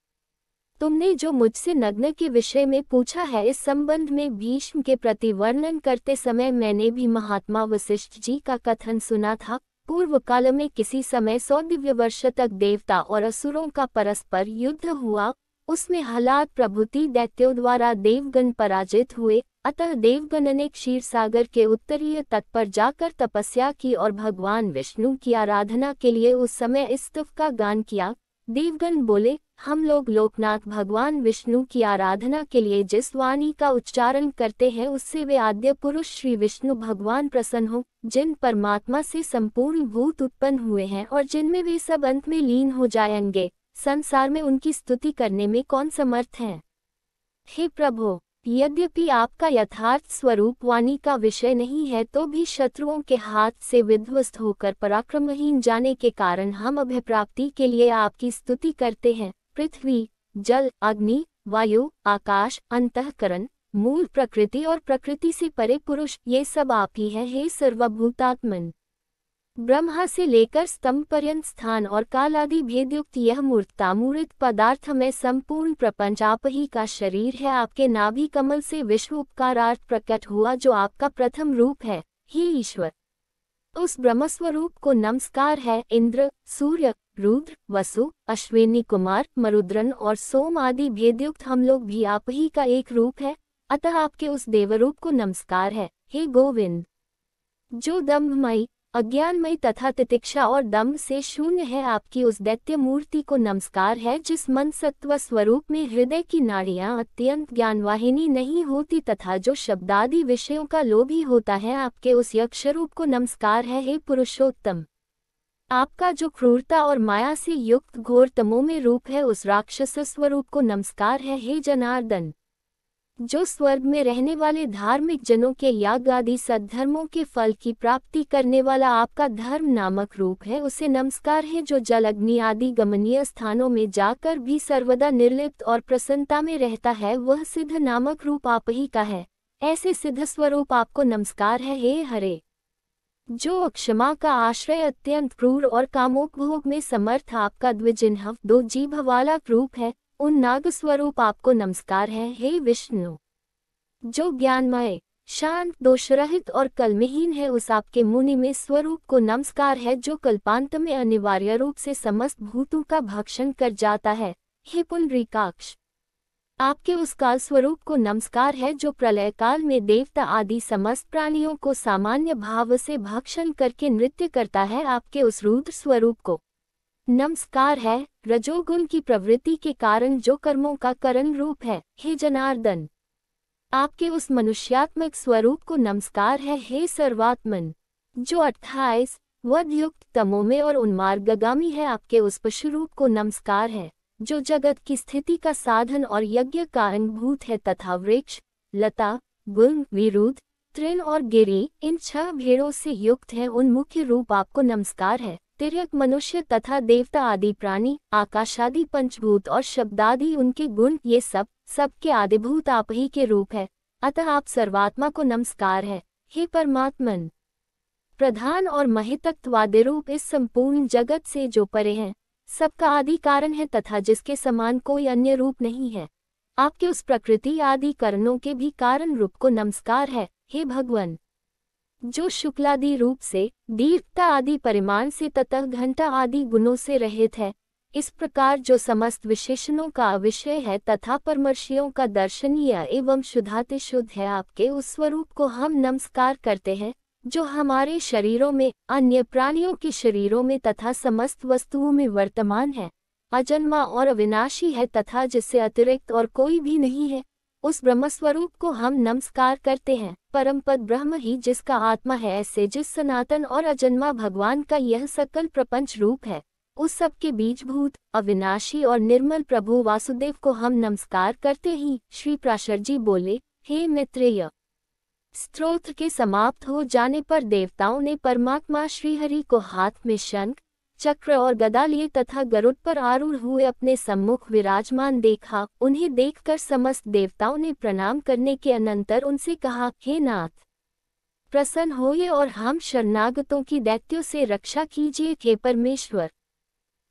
तुमने जो मुझसे नग्न के विषय में पूछा है, इस संबंध में भीष्म के प्रति वर्णन करते समय मैंने भी महात्मा वशिष्ठ जी का कथन सुना था। पूर्व काल में किसी समय 100 दिव्य वर्ष तक देवता और असुरों का परस्पर युद्ध हुआ। उसमें हलाद प्रभृति दैत्यों द्वारा देवगण पराजित हुए। अतः देवगण ने क्षीर सागर के उत्तरीय तट पर जाकर तपस्या की और भगवान विष्णु की आराधना के लिए उस समय इस स्तुति का गान किया। देवगण बोले, हम लोग लोकनाथ भगवान विष्णु की आराधना के लिए जिस वाणी का उच्चारण करते हैं उससे वे आद्य पुरुष श्री विष्णु भगवान प्रसन्न हो, जिन परमात्मा से संपूर्ण भूत उत्पन्न हुए हैं और जिनमें वे सब अंत में लीन हो जाएंगे, संसार में उनकी स्तुति करने में कौन समर्थ है। हे प्रभु, यद्यपि आपका यथार्थ स्वरूप वाणी का विषय नहीं है, तो भी शत्रुओं के हाथ से विध्वस्त होकर पराक्रमहीन जाने के कारण हम अभय प्राप्ति के लिए आपकी स्तुति करते हैं। पृथ्वी, जल, अग्नि, वायु, आकाश, अंतःकरण, मूल प्रकृति और प्रकृति से परे पुरुष, ये सब आप ही हैं। हे सर्वभूतात्मन, ब्रह्मा से लेकर स्तंभ पर्यंत स्थान और काल आदि भेदयुक्त यह मूर्तामूर्त पदार्थ में संपूर्ण प्रपंच आप ही का शरीर है। आपके नाभि कमल से विश्व उपकारार्थ प्रकट हुआ जो आपका प्रथम रूप है। हे ईश्वर, उस ब्रह्मस्वरूप को नमस्कार है। इंद्र, सूर्य, रुद्र, वसु, अश्विनी कुमार, मरुद्रन और सोम आदि भेदयुक्त हम लोग भी आप ही का एक रूप है, अतः आपके उस देवरूप को नमस्कार है। हे गोविंद, जो दम्भमयी, अज्ञानमयी तथा तितिक्षा और दम्भ से शून्य है, आपकी उस दैत्य मूर्ति को नमस्कार है। जिस मन सत्व स्वरूप में हृदय की नाड़ियां अत्यंत ज्ञानवाहिनी नहीं होती तथा जो शब्दादि विषयों का लोभी होता है, आपके उस यक्षरूप को नमस्कार है। हे पुरुषोत्तम, आपका जो क्रूरता और माया से युक्त घोर तमोमय रूप है, उस राक्षस स्वरूप को नमस्कार है। हे जनार्दन, जो स्वर्ग में रहने वाले धार्मिक जनों के याग आदि सद्धर्मों के फल की प्राप्ति करने वाला आपका धर्म नामक रूप है, उसे नमस्कार है। जो जल, अग्नि आदि गमनीय स्थानों में जाकर भी सर्वदा निर्लिप्त और प्रसन्नता में रहता है, वह सिद्ध नामक रूप आप ही का है। ऐसे सिद्ध स्वरूप आपको नमस्कार है। हे हरे, जो अक्षमा का आश्रय, अत्यंत क्रूर और कामोपभोग में समर्थ आपका द्विजिह्व 2 जीभ वाला रूप है, उन नाग स्वरूप आपको नमस्कार है। हे विष्णु, जो ज्ञानमय, शांत, दोषरहित और कलमहीन है, उस आपके मुनि में स्वरूप को नमस्कार है, जो कल्पांत में अनिवार्य रूप से समस्त भूतों का भक्षण कर जाता है। हे पुंडरीकाक्ष, आपके उस काल स्वरूप को नमस्कार है, जो प्रलय काल में देवता आदि समस्त प्राणियों को सामान्य भाव से भक्षण करके नृत्य करता है। आपके उस रुद्र स्वरूप को नमस्कार है, रजोगुण की प्रवृत्ति के कारण जो कर्मों का करण रूप है। हे जनार्दन, आपके उस मनुष्यात्मक स्वरूप को नमस्कार है। हे सर्वात्मन, जो 28 वधयुक्त तमोमय और उन्मार्गगामी है, आपके उस पशुरूप को नमस्कार है, जो जगत की स्थिति का साधन और यज्ञ का अंगभूत है तथा वृक्ष, लता, गुण, विरुद्ध, तृण और गिरि इन 6 भेड़ों से युक्त है, उन मुख्य रूप आपको नमस्कार है। तिर्यक मनुष्य तथा देवता आदि प्राणी, आकाशादि पंचभूत और शब्दादि उनके गुण, ये सबके आदिभूत आप ही के रूप है। अतः आप सर्वात्मा को नमस्कार है। हे परमात्मन, प्रधान और महितत्वादि रूप इस संपूर्ण जगत से जो परे हैं, सबका आदि कारण है तथा जिसके समान कोई अन्य रूप नहीं है। आपके उस प्रकृति आदि कारणों के भी कारण रूप को नमस्कार है। हे भगवान, जो शुक्लादि रूप से, दीर्घता आदि परिमाण से तथा घंटा आदि गुणों से रहित है, इस प्रकार जो समस्त विशेषणों का विषय है तथा परमर्शियों का दर्शनीय एवं शुद्धाति शुद्ध है, आपके उस स्वरूप को हम नमस्कार करते हैं, जो हमारे शरीरों में, अन्य प्राणियों के शरीरों में तथा समस्त वस्तुओं में वर्तमान है, अजन्मा और अविनाशी है तथा जिससे अतिरिक्त और कोई भी नहीं है। उस ब्रह्मस्वरूप को हम नमस्कार करते हैं। परमपद ब्रह्म ही जिसका आत्मा है, ऐसे जिस सनातन और अजन्मा भगवान का यह सकल प्रपंच रूप है, उस सब के बीजभूत, अविनाशी और निर्मल प्रभु वासुदेव को हम नमस्कार करते ही। श्री प्राशर जी बोले, हे मैत्रेय, स्तोत्र के समाप्त हो जाने पर देवताओं ने परमात्मा श्रीहरि को हाथ में शंख, चक्र और गदा लिए तथा गरुड़ पर आरूढ़ हुए अपने सम्मुख विराजमान देखा। उन्हें देखकर समस्त देवताओं ने प्रणाम करने के अनंतर उनसे कहा, हे नाथ, प्रसन्न होइए और हम शरणागतों की दैत्यों से रक्षा कीजिए। हे परमेश्वर,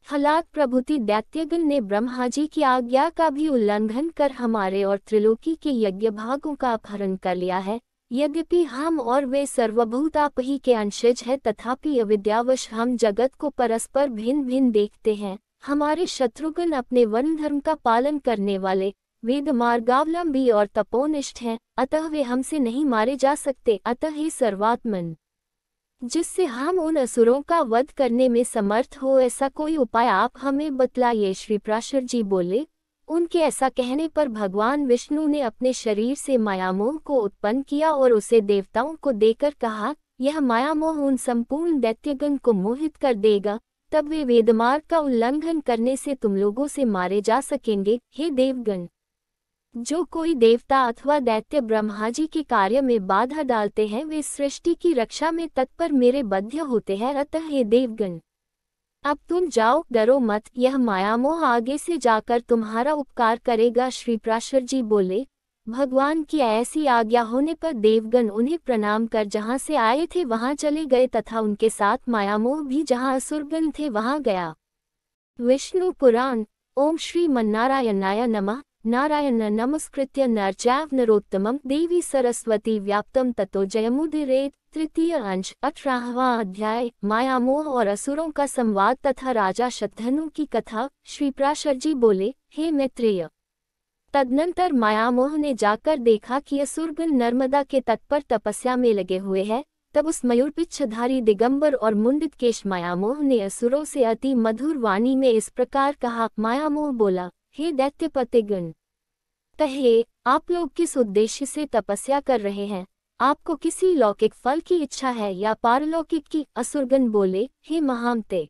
हलात प्रभुति दैत्यगण ने ब्रह्मा जी की आज्ञा का भी उल्लंघन कर हमारे और त्रिलोकी के यज्ञ भागों का अपहरण कर लिया है। यद्यपि हम और वे सर्वभूत आप ही के अंशज है, तथापि अविद्यावश हम जगत को परस्पर भिन्न भिन्न देखते हैं। हमारे शत्रुगण अपने वर्ण धर्म का पालन करने वाले, वेद मार्गावलंबी और तपोनिष्ठ हैं, अतः वे हमसे नहीं मारे जा सकते। अतः हे सर्वात्मन, जिससे हम उन असुरों का वध करने में समर्थ हो, ऐसा कोई उपाय आप हमें बतलाइए। श्री प्राशर जी बोले, उनके ऐसा कहने पर भगवान विष्णु ने अपने शरीर से मायामोह को उत्पन्न किया और उसे देवताओं को देकर कहा, यह मायामोह उन संपूर्ण दैत्यगण को मोहित कर देगा, तब वे वेदमार्ग का उल्लंघन करने से तुम लोगों से मारे जा सकेंगे। हे देवगण, जो कोई देवता अथवा दैत्य ब्रह्मा जी के कार्य में बाधा डालते हैं, वे सृष्टि की रक्षा में तत्पर मेरे बद्ध होते हैं। अतः हे देवगण, अब तुम जाओ, डरो मत, यह मायामोह आगे से जाकर तुम्हारा उपकार करेगा। श्री प्राशर जी बोले, भगवान की ऐसी आज्ञा होने पर देवगण उन्हें प्रणाम कर जहाँ से आए थे वहाँ चले गए तथा उनके साथ मायामोह भी जहाँ असुरगण थे वहाँ गया। विष्णु पुराण। ओम श्री मन्नारायणाय नमः। नारायण नमस्कृत्य नर चैव नरोत्तमं देवी सरस्वती व्याप्तम ततो जयमुदीरयेत्। तृतीय अंश 18वां अध्याय, मायामोह और असुरों का संवाद तथा राजा शतधनु की कथा। श्री प्राशर जी बोले, हे मैत्रेय, तदनंतर मायामोह ने जाकर देखा कि असुरगण नर्मदा के तट पर तपस्या में लगे हुए हैं। तब उस मयूरपिच्छधारी दिगंबर और मुंडित केश मायामोह ने असुरों से अति मधुर वाणी में इस प्रकार कहा। मायामोह बोला, हे दैत्यपतिगण, कहिए, आप लोग किस उद्देश्य से तपस्या कर रहे हैं? आपको किसी लौकिक फल की इच्छा है या पारलौकिक की? असुरगण बोले, हे महामते,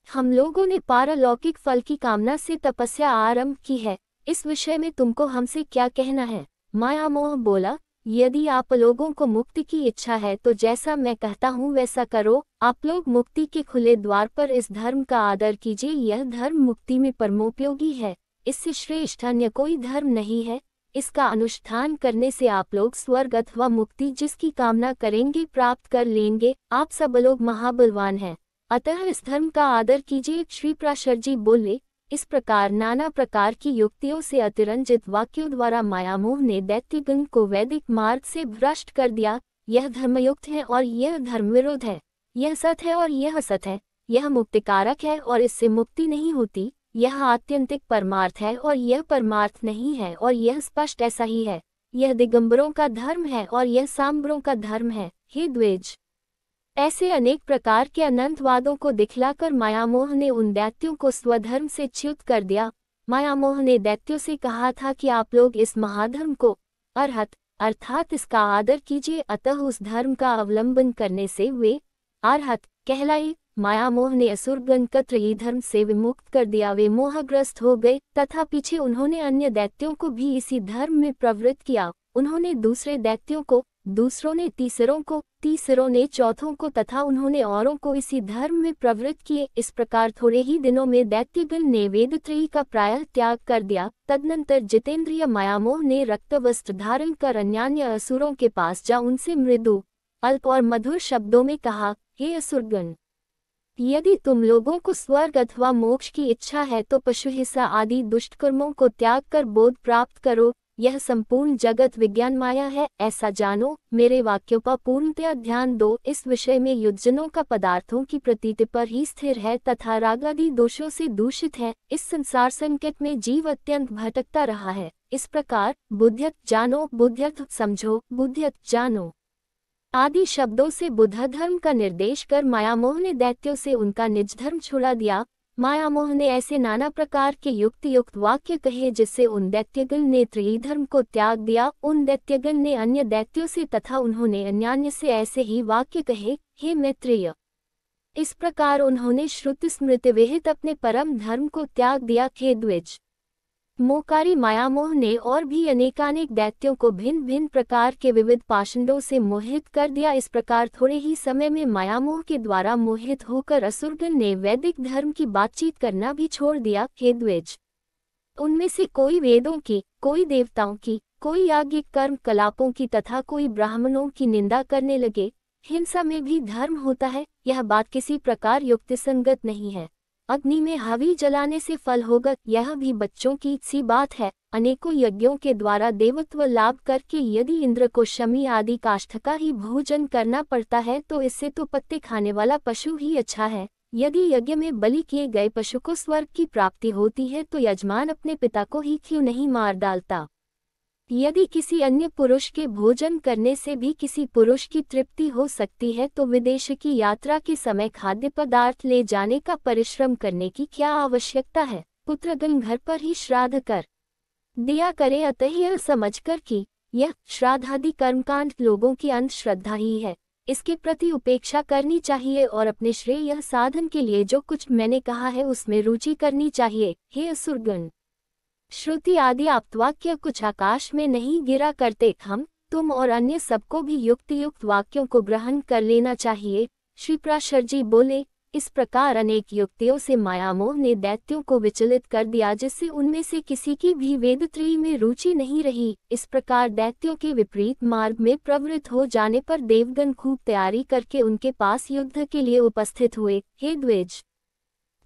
हम लोगों ने पारलौकिक फल की कामना से तपस्या आरंभ की है। इस विषय में तुमको हमसे क्या कहना है? मायामोह बोला, यदि आप लोगों को मुक्ति की इच्छा है तो जैसा मैं कहता हूँ वैसा करो। आप लोग मुक्ति के खुले द्वार पर इस धर्म का आदर कीजिए। यह धर्म मुक्ति में परमोपयोगी है। इससे श्रेष्ठ अन्य कोई धर्म नहीं है। इसका अनुष्ठान करने से आप लोग स्वर्ग अथवा मुक्ति जिसकी कामना करेंगे प्राप्त कर लेंगे। आप सब लोग महाबलवान हैं, अतः इस धर्म का आदर कीजिए। श्री प्राशर जी बोले, इस प्रकार नाना प्रकार की युक्तियों से अतिरंजित वाक्यों द्वारा मायामोह ने दैत्यगण को वैदिक मार्ग से भ्रष्ट कर दिया। यह धर्मयुक्त है और यह धर्म विरोध है, यह सत है और यह असत है, यह मुक्तिकारक है और इससे मुक्ति नहीं होती, यह आत्यंतिक परमार्थ है और यह परमार्थ नहीं है, और यह स्पष्ट ऐसा ही है। यह दिगंबरों का धर्म है और यह सांबरों का धर्म है। हे द्विज, ऐसे अनेक प्रकार के अनंत वादों को दिखलाकर मायामोह ने उन दैत्यों को स्वधर्म से च्युत कर दिया। मायामोह ने दैत्यों से कहा था कि आप लोग इस महाधर्म को अर्हत अर्थात इसका आदर कीजिए। अतः उस धर्म का अवलंबन करने से वे अर्हत कहलाए। मायामोह ने असुरगण को त्रयी धर्म से विमुक्त कर दिया। वे मोहग्रस्त हो गए तथा पीछे उन्होंने अन्य दैत्यों को भी इसी धर्म में प्रवृत्त किया। उन्होंने दूसरे दैत्यों को दूसरों ने तीसरों को, तीसरों ने चौथों को तथा उन्होंने औरों को इसी धर्म में प्रवृत्त किए। इस प्रकार थोड़े ही दिनों में दैत्यगण ने वेदत्रयी का प्रायः त्याग कर दिया। तदनंतर जितेंद्रिय मायामोह ने रक्तवस्त्र धारण कर अन्यान्य असुरों के पास जा उनसे मृदु, अल्प और मधुर शब्दों में कहा, हे असुरगण, यदि तुम लोगों को स्वर्ग अथवा मोक्ष की इच्छा है तो पशु हिंसा आदि दुष्टकर्मों को त्याग कर बोध प्राप्त करो। यह संपूर्ण जगत विज्ञान माया है, ऐसा जानो। मेरे वाक्यों पर पूर्णतया ध्यान दो। इस विषय में युज्जनों का पदार्थों की प्रतीति पर ही स्थिर है तथा रागादि दोषों से दूषित है। इस संसार संकट में जीव अत्यंत भटकता रहा है। इस प्रकार बुद्ध्यर्थ जानो, बुद्ध्यर्थ समझो, बुद्ध्यर्थ जानो आदि शब्दों से बुद्ध धर्म का निर्देश कर मायामोह ने दैत्यों से उनका निज धर्म छुड़ा दिया। मायामोह ने ऐसे नाना प्रकार के युक्त वाक्य कहे जिससे उन दैत्यगण ने त्रयी धर्म को त्याग दिया। उन दैत्यगण ने अन्य दैत्यों से तथा उन्होंने अन्यान्य से ऐसे ही वाक्य कहे, हे मैत्रेय। इस प्रकार उन्होंने श्रुति स्मृति विहित अपने परम धर्म को त्याग दिया। हे द्विज मोकारी मायामोह ने और भी अनेकानेक दैत्यों को भिन्न भिन्न प्रकार के विविध पाषंडों से मोहित कर दिया। इस प्रकार थोड़े ही समय में मायामोह के द्वारा मोहित होकर असुरगण ने वैदिक धर्म की बातचीत करना भी छोड़ दिया। हे द्विज, उनमें से कोई वेदों की, कोई देवताओं की, कोई याज्ञिक कर्म कलापों की तथा कोई ब्राह्मणों की निंदा करने लगे। हिंसा में भी धर्म होता है, यह बात किसी प्रकार युक्तिसंगत नहीं है। अग्नि में हवी जलाने से फल होगा, यह भी बच्चों की सी बात है। अनेकों यज्ञों के द्वारा देवत्व लाभ करके यदि इंद्र को शमी आदि काष्ठ का ही भोजन करना पड़ता है तो इससे तो पत्ते खाने वाला पशु ही अच्छा है। यदि यज्ञ में बलि किए गए पशु को स्वर्ग की प्राप्ति होती है तो यजमान अपने पिता को ही क्यों नहीं मार डालता। यदि किसी अन्य पुरुष के भोजन करने से भी किसी पुरुष की तृप्ति हो सकती है तो विदेश की यात्रा के समय खाद्य पदार्थ ले जाने का परिश्रम करने की क्या आवश्यकता है। पुत्रगण घर पर ही श्राद्ध कर दिया करें। अतः यह समझकर कि यह श्राद्धादि कर्मकांड लोगों की अंधश्रद्धा ही है, इसके प्रति उपेक्षा करनी चाहिए और अपने श्रेय साधन के लिए जो कुछ मैंने कहा है उसमें रुचि करनी चाहिए। हे असुरगण, श्रुति आदि आप्तवाक्य कुछ आकाश में नहीं गिरा करते। हम, तुम और अन्य सबको भी युक्त वाक्यों को ग्रहण कर लेना चाहिए। श्री पराशर जी बोले, इस प्रकार अनेक युक्तियों से मायामोह ने दैत्यों को विचलित कर दिया जिससे उनमें से किसी की भी वेदत्रयी में रुचि नहीं रही। इस प्रकार दैत्यों के विपरीत मार्ग में प्रवृत्त हो जाने पर देवगण खूब तैयारी करके उनके पास युद्ध के लिए उपस्थित हुए। हे द्विज,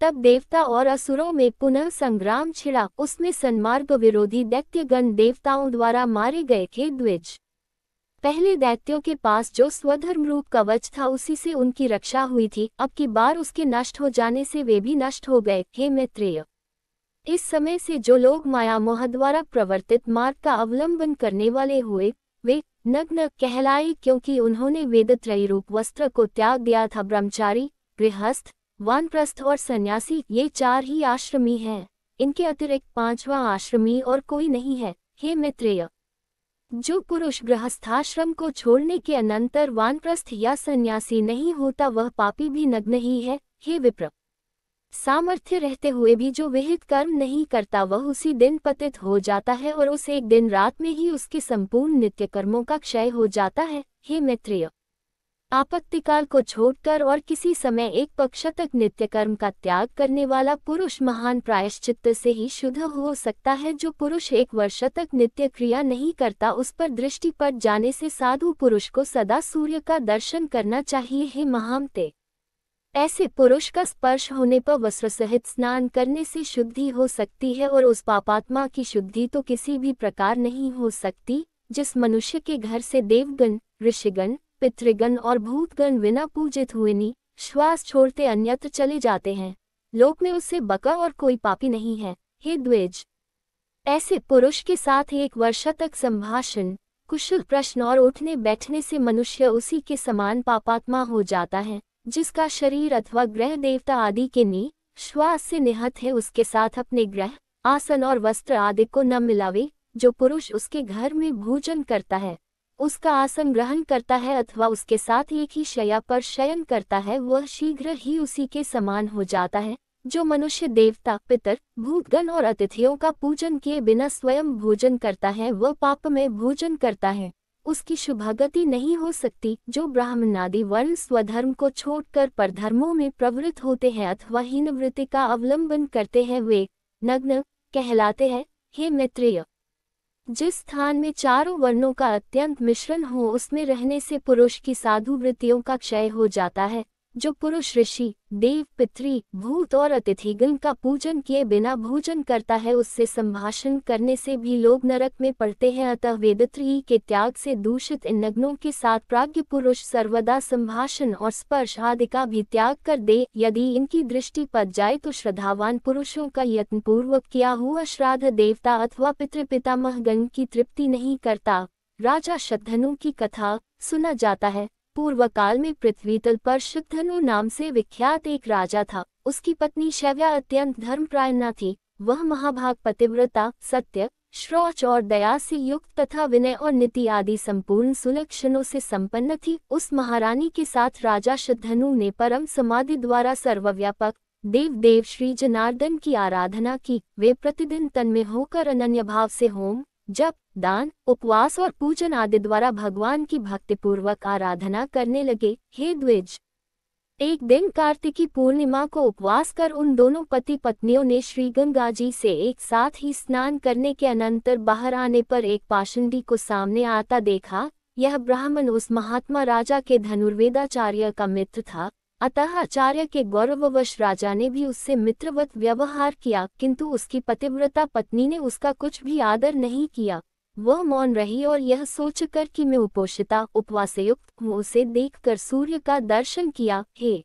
तब देवता और असुरों में पुनः संग्राम छिड़ा। उसमें सन्मार्ग विरोधी दैत्यगण देवताओं द्वारा मारे गए। हे द्विज, पहले दैत्यों के पास जो स्वधर्म रूप कवच था उसी से उनकी रक्षा हुई थी, अब की बार उसके नष्ट हो जाने से वे भी नष्ट हो गए। हे मैत्रेय, इस समय से जो लोग मायामोह द्वारा प्रवर्तित मार्ग का अवलंबन करने वाले हुए वे नग्न कहलाए, क्योंकि उन्होंने वेदत्रयी रूप वस्त्र को त्याग दिया था। ब्रह्मचारी, गृहस्थ, वानप्रस्थ और सन्यासी, ये चार ही आश्रमी हैं। इनके अतिरिक्त पांचवा आश्रमी और कोई नहीं है। हे मैत्रेय, जो पुरुष गृहस्थाश्रम को छोड़ने के अनंतर वानप्रस्थ या सन्यासी नहीं होता वह पापी भी नग्न ही है। हे विप्र, सामर्थ्य रहते हुए भी जो विहित कर्म नहीं करता वह उसी दिन पतित हो जाता है और उस एक दिन रात में ही उसके संपूर्ण नित्य कर्मों का क्षय हो जाता है। हे मैत्रेय, आपत्तिकाल को छोड़कर और किसी समय एक पक्ष तक नित्य कर्म का त्याग करने वाला पुरुष महान प्रायश्चित्त से ही शुद्ध हो सकता है। जो पुरुष एक वर्ष तक नित्य क्रिया नहीं करता उस पर दृष्टि पड़ जाने से साधु पुरुष को सदा सूर्य का दर्शन करना चाहिए। हे महामते, ऐसे पुरुष का स्पर्श होने पर वस्त्र सहित स्नान करने से शुद्धि हो सकती है और उस पापात्मा की शुद्धि तो किसी भी प्रकार नहीं हो सकती। जिस मनुष्य के घर से देवगण, ऋषिगण, पितृगण और भूतगण बिना पूजित हुए श्वास छोड़ते अन्यत्र चले जाते हैं, लोक में उससे बका और कोई पापी नहीं है। हे द्विज, ऐसे पुरुष के साथ एक वर्ष तक संभाषण, कुशल प्रश्न और उठने बैठने से मनुष्य उसी के समान पापात्मा हो जाता है। जिसका शरीर अथवा ग्रह देवता आदि के श्वास से निहत है उसके साथ अपने ग्रह, आसन और वस्त्र आदि को न मिलावे। जो पुरुष उसके घर में भोजन करता है, उसका आसन ग्रहण करता है अथवा उसके साथ एक ही शैया पर शयन करता है वह शीघ्र ही उसी के समान हो जाता है। जो मनुष्य देवता, पितर, भूतगण और अतिथियों का पूजन किए बिना स्वयं भोजन करता है वह पाप में भोजन करता है। उसकी शुभगति नहीं हो सकती। जो ब्राह्मणादि वर्ण स्वधर्म को छोड़कर परधर्मों में प्रवृत्त होते हैं अथवा हीन वृत्ति का अवलंबन करते हैं वे नग्न कहलाते हैं। हे मैत्रेय, जिस स्थान में चारों वर्णों का अत्यंत मिश्रण हो उसमें रहने से पुरुष की साधु वृत्तियों का क्षय हो जाता है। जो पुरुष ऋषि देव पितृ भूत और अतिथिगण का पूजन किए बिना भोजन करता है उससे संभाषण करने से भी लोग नरक में पड़ते हैं। अतः वेदत्रयी के त्याग से दूषित इन नग्नों के साथ प्राज्ञ पुरुष सर्वदा संभाषण और स्पर्श आदि का भी त्याग कर दे। यदि इनकी दृष्टि पड़ जाए तो श्रद्धावान पुरुषों का यत्नपूर्वक किया हुआ श्राद्ध देवता अथवा पितृपितामहगण की तृप्ति नहीं करता। राजा शतधनु की कथा सुना जाता है। पूर्व काल में पृथ्वीतल पर शतधनु नाम से विख्यात एक राजा था। उसकी पत्नी शैव्या अत्यंत धर्मपरायणा थी। वह महाभाग पतिव्रता सत्य शौच और दया से युक्त तथा विनय और नीति आदि संपूर्ण सुलक्षणों से संपन्न थी। उस महारानी के साथ राजा शतधनु ने परम समाधि द्वारा सर्वव्यापक देव श्री जनार्दन की आराधना की। वे प्रतिदिन तन्मय होकर अनन्य भाव से होम जप दान उपवास और पूजन आदि द्वारा भगवान की भक्तिपूर्वक आराधना करने लगे। हे द्विज, एक दिन कार्तिकी पूर्णिमा को उपवास कर उन दोनों पति पत्नियों ने श्री गंगा जी से एक साथ ही स्नान करने के अनंतर बाहर आने पर एक पाषंडी को सामने आता देखा। यह ब्राह्मण उस महात्मा राजा के धनुर्वेदाचार्य का मित्र था। अतः आचार्य के गौरववश राजा ने भी उससे मित्रवत व्यवहार किया, किंतु उसकी पतिव्रता पत्नी ने उसका कुछ भी आदर नहीं किया। वह मौन रही और यह सोचकर कि मैं उपोषिता उपवास युक्त हूँ उसे देखकर सूर्य का दर्शन किया। हे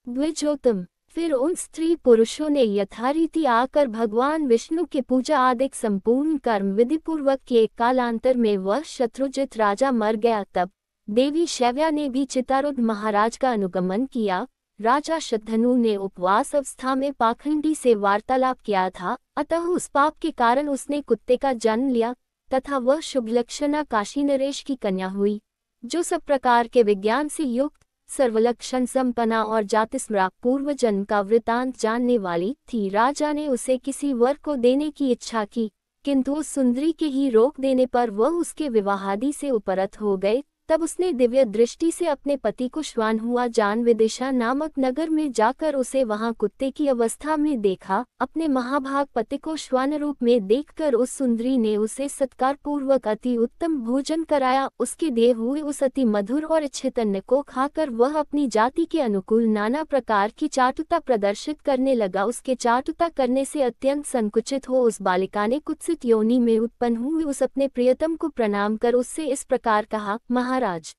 द्विजोत्तम, फिर उन स्त्री पुरुषों ने यथारीति आकर भगवान विष्णु के पूजा आदि संपूर्ण कर्म विधिपूर्वक किए। कालांतर में वह शत्रुजित राजा मर गया। तब देवी शैव्या ने भी चितारूढ़ महाराज का अनुगमन किया। राजा शतधनु ने उपवास अवस्था में पाखंडी से वार्तालाप किया था, अतः उस पाप के कारण उसने कुत्ते का जन्म लिया तथा वह शुभलक्षणा काशी नरेश की कन्या हुई, जो सब प्रकार के विज्ञान से युक्त सर्वलक्षण संपन्ना और जातिस्मृत पूर्व जन्म का वृतांत जानने वाली थी। राजा ने उसे किसी वर को देने की इच्छा की, किंतु उस सुंदरी के ही रोक देने पर वह उसके विवाहादि से उपरत हो गए। तब उसने दिव्य दृष्टि से अपने पति को श्वान हुआ जान विदिशा नामक नगर में जाकर उसे वहां कुत्ते की अवस्था में देखा। अपने महाभाग पति को श्वान रूप में देखकर उस सुंदरी ने उसे सत्कार पूर्वक अति उत्तम भोजन कराया। उसके दिए हुए उस अति मधुर और इच्छित अन्न को खाकर वह अपनी जाति के अनुकूल नाना प्रकार की चाटुता प्रदर्शित करने लगा। उसके चाटुता करने से अत्यंत संकुचित हो उस बालिका ने कुत्सित योनि में उत्पन्न हुए उस अपने प्रियतम को प्रणाम कर उससे इस प्रकार कहा, महाराज,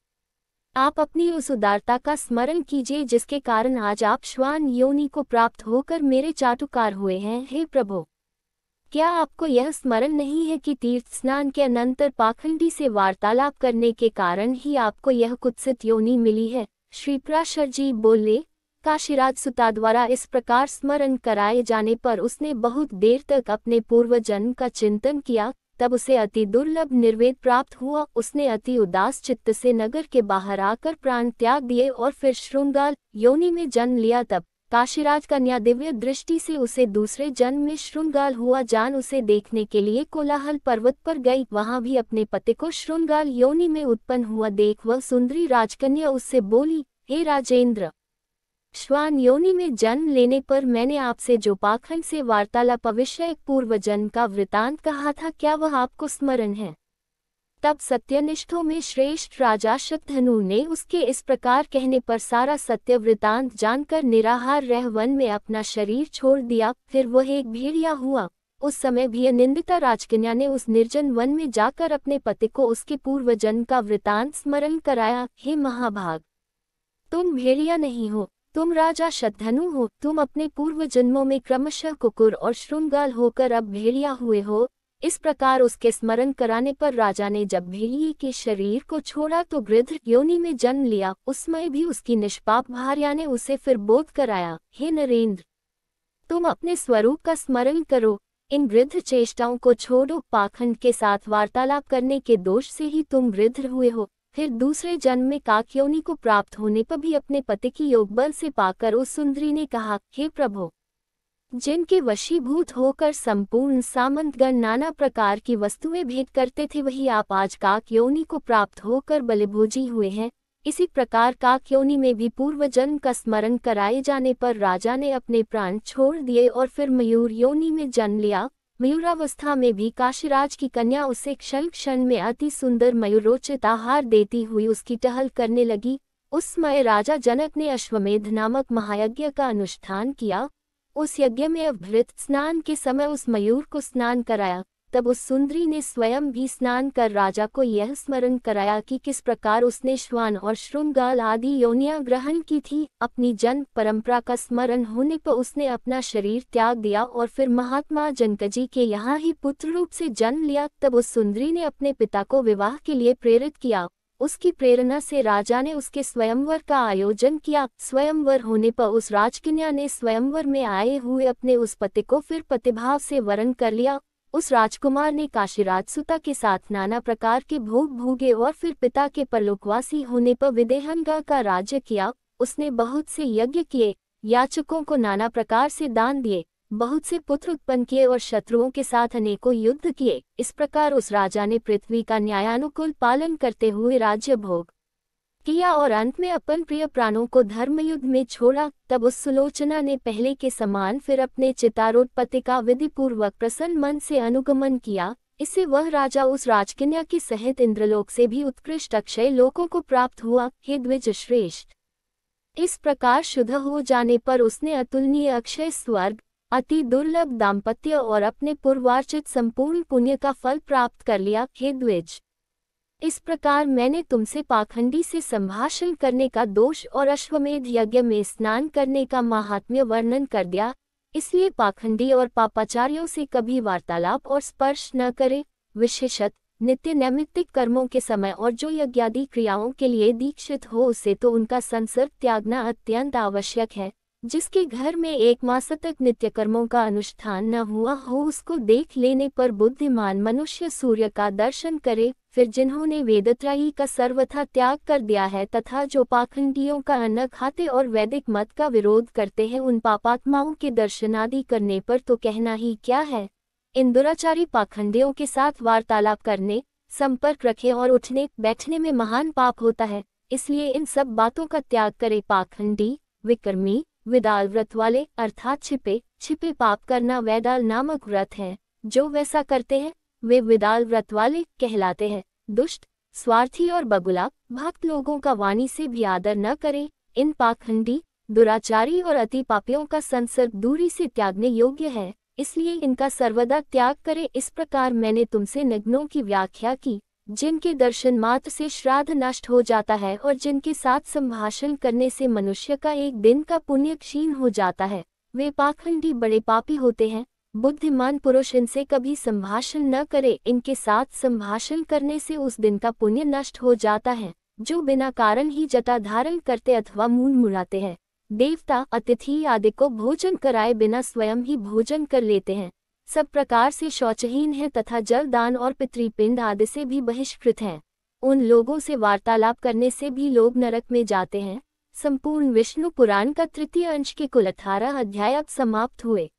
आप अपनी उस उदारता का स्मरण कीजिए जिसके कारण आज आप श्वान योनि को प्राप्त होकर मेरे चाटुकार हुए हैं। हे प्रभु, क्या आपको यह स्मरण नहीं है कि तीर्थ स्नान के अनंतर पाखंडी से वार्तालाप करने के कारण ही आपको यह कुत्सित योनि मिली है? श्री पराशर जी बोले, काशीराज सुता द्वारा इस प्रकार स्मरण कराए जाने पर उसने बहुत देर तक अपने पूर्व जन्म का चिंतन किया। तब उसे अति दुर्लभ निर्वेद प्राप्त हुआ। उसने अति उदास चित्त से नगर के बाहर आकर प्राण त्याग दिए और फिर श्रृंगाल योनि में जन्म लिया। तब काशीराज कन्या दिव्य दृष्टि से उसे दूसरे जन्म में श्रृंगाल हुआ जान उसे देखने के लिए कोलाहल पर्वत पर गई। वहां भी अपने पति को श्रृंगाल योनि में उत्पन्न हुआ देख वह सुंदरी राजकन्या उससे बोली, हे राजेंद्र, श्वान योनि में जन्म लेने पर मैंने आपसे जो पाखंड से वार्तालाप विषयक पूर्व जन्म का वृतांत कहा था, क्या वह आपको स्मरण है? तब सत्यनिष्ठों में श्रेष्ठ राजा शतधनु ने उसके इस प्रकार कहने पर सारा सत्य वृतांत जानकर निराहार रह वन में अपना शरीर छोड़ दिया। फिर वह एक भेड़िया हुआ। उस समय भी निंदिता राजकन्या ने उस निर्जन वन में जाकर अपने पति को उसके पूर्व जन्म का वृतांत स्मरण कराया। हे महाभाग, तुम भेड़िया नहीं हो, तुम राजा शतधनु हो। तुम अपने पूर्व जन्मों में क्रमशः कुकुर और श्रृंगाल होकर अब भेड़िया हुए हो। इस प्रकार उसके स्मरण कराने पर राजा ने जब भेड़िए के शरीर को छोड़ा तो गृध्र योनि में जन्म लिया। उस समय भी उसकी निष्पाप भार्या ने उसे फिर बोध कराया, हे नरेंद्र, तुम अपने स्वरूप का स्मरण करो, इन गृध्र चेष्टाओं को छोड़ो। पाखंड के साथ वार्तालाप करने के दोष से ही तुम गृध्र हुए हो। फिर दूसरे जन्म में काक योनि को प्राप्त होने पर भी अपने पति की योग बल से पाकर उस सुंदरी ने कहा, हे प्रभु, जिनके वशीभूत होकर संपूर्ण सामंतगण नाना प्रकार की वस्तुएं भेंट करते थे, वही आप आज काक योनि को प्राप्त होकर बलिभोजी हुए हैं। इसी प्रकार काक योनि में भी पूर्व जन्म का स्मरण कराए जाने पर राजा ने अपने प्राण छोड़ दिए और फिर मयूर योनि में जन्म लिया। मयूरावस्था में भी काशीराज की कन्या उसे क्षण क्षण में अति सुंदर मयूरोचित आहार देती हुई उसकी टहल करने लगी। उस समय राजा जनक ने अश्वमेध नामक महायज्ञ का अनुष्ठान किया। उस यज्ञ में अभृत स्नान के समय उस मयूर को स्नान कराया। तब उस सुंदरी ने स्वयं भी स्नान कर राजा को यह स्मरण कराया कि किस प्रकार उसने श्वान और श्रृंगाल आदि योनियां ग्रहण की थी। अपनी जन्म परंपरा का स्मरण होने पर उसने अपना शरीर त्याग दिया और फिर महात्मा जनकजी के यहाँ ही पुत्र रूप से जन्म लिया। तब उस सुंदरी ने अपने पिता को विवाह के लिए प्रेरित किया। उसकी प्रेरणा से राजा ने उसके स्वयंवर का आयोजन किया। स्वयंवर होने पर उस राजकन्या ने स्वयंवर में आए हुए अपने उस पति को फिर पतिभाव से वरण कर लिया। उस राजकुमार ने काशीराज सुता के साथ नाना प्रकार के भोग भोगे और फिर पिता के परलोकवासी होने पर विदेहनगा का राज्य किया। उसने बहुत से यज्ञ किए, याचकों को नाना प्रकार से दान दिए, बहुत से पुत्र उत्पन्न किए और शत्रुओं के साथ अनेकों युद्ध किए। इस प्रकार उस राजा ने पृथ्वी का न्यायानुकूल पालन करते हुए राज्य भोग किया और अंत में अपन प्रिय प्राणों को धर्मयुद्ध में छोड़ा। तब उस सुलोचना ने पहले के समान फिर अपने चितारूढ़ पति का विधिपूर्वक प्रसन्न मन से अनुगमन किया। इससे वह राजा उस राजकन्या के सहित इंद्रलोक से भी उत्कृष्ट अक्षय लोकों को प्राप्त हुआ। हे द्विज श्रेष्ठ, इस प्रकार शुद्ध हो जाने पर उसने अतुलनीय अक्षय स्वर्ग, अति दुर्लभ दाम्पत्य और अपने पूर्वार्जित संपूर्ण पुण्य का फल प्राप्त कर लिया। हे द्विज, इस प्रकार मैंने तुमसे पाखंडी से संभाषण करने का दोष और अश्वमेध यज्ञ में स्नान करने का महात्म्य वर्णन कर दिया। इसलिए पाखंडी और पापाचार्यों से कभी वार्तालाप और स्पर्श न करे। विशेषत नित्य नैमित्तिक कर्मों के समय और जो यज्ञादि क्रियाओं के लिए दीक्षित हो उसे तो उनका संसर्ग त्यागना अत्यंत आवश्यक है। जिसके घर में 1 मास तक नित्य कर्मों का अनुष्ठान न हुआ हो उसको देख लेने पर बुद्धिमान मनुष्य सूर्य का दर्शन करे। फिर जिन्होंने वेदत्रयी का सर्वथा त्याग कर दिया है तथा जो पाखंडियों का अन्न खाते और वैदिक मत का विरोध करते हैं, उन पापात्माओं के दर्शनादि करने पर तो कहना ही क्या है। इन दुराचारी पाखंडियों के साथ वार्तालाप करने, संपर्क रखे और उठने बैठने में महान पाप होता है। इसलिए इन सब बातों का त्याग करे। पाखंडी, विकर्मी, विदाल व्रत वाले अर्थात छिपे पाप करना वैदाल नामक व्रत है। जो वैसा करते हैं वे विदाल व्रत वाले कहलाते हैं। दुष्ट, स्वार्थी और बगुला भक्त लोगों का वाणी से भी आदर न करे। इन पाखंडी, दुराचारी और अति पापियों का संसर्ग दूरी से त्यागने योग्य है, इसलिए इनका सर्वदा त्याग करे। इस प्रकार मैंने तुमसे निग्नों की व्याख्या की, जिनके दर्शन मात्र से श्राद्ध नष्ट हो जाता है और जिनके साथ संभाषण करने से मनुष्य का 1 दिन का पुण्य क्षीण हो जाता है। वे पाखंडी बड़े पापी होते हैं। बुद्धिमान पुरुष इनसे कभी संभाषण न करे। इनके साथ संभाषण करने से उस दिन का पुण्य नष्ट हो जाता है। जो बिना कारण ही जटा धारण करते अथवा मूल मुड़ाते हैं, देवता, अतिथि आदि को भोजन कराए बिना स्वयं ही भोजन कर लेते हैं, सब प्रकार से शौचहीन हैं तथा जल दान और पितृपिंड आदि से भी बहिष्कृत हैं, उन लोगों से वार्तालाप करने से भी लोग नरक में जाते हैं। संपूर्ण विष्णु पुराण का 3य अंश के कुल 18 अध्याय अब समाप्त हुए।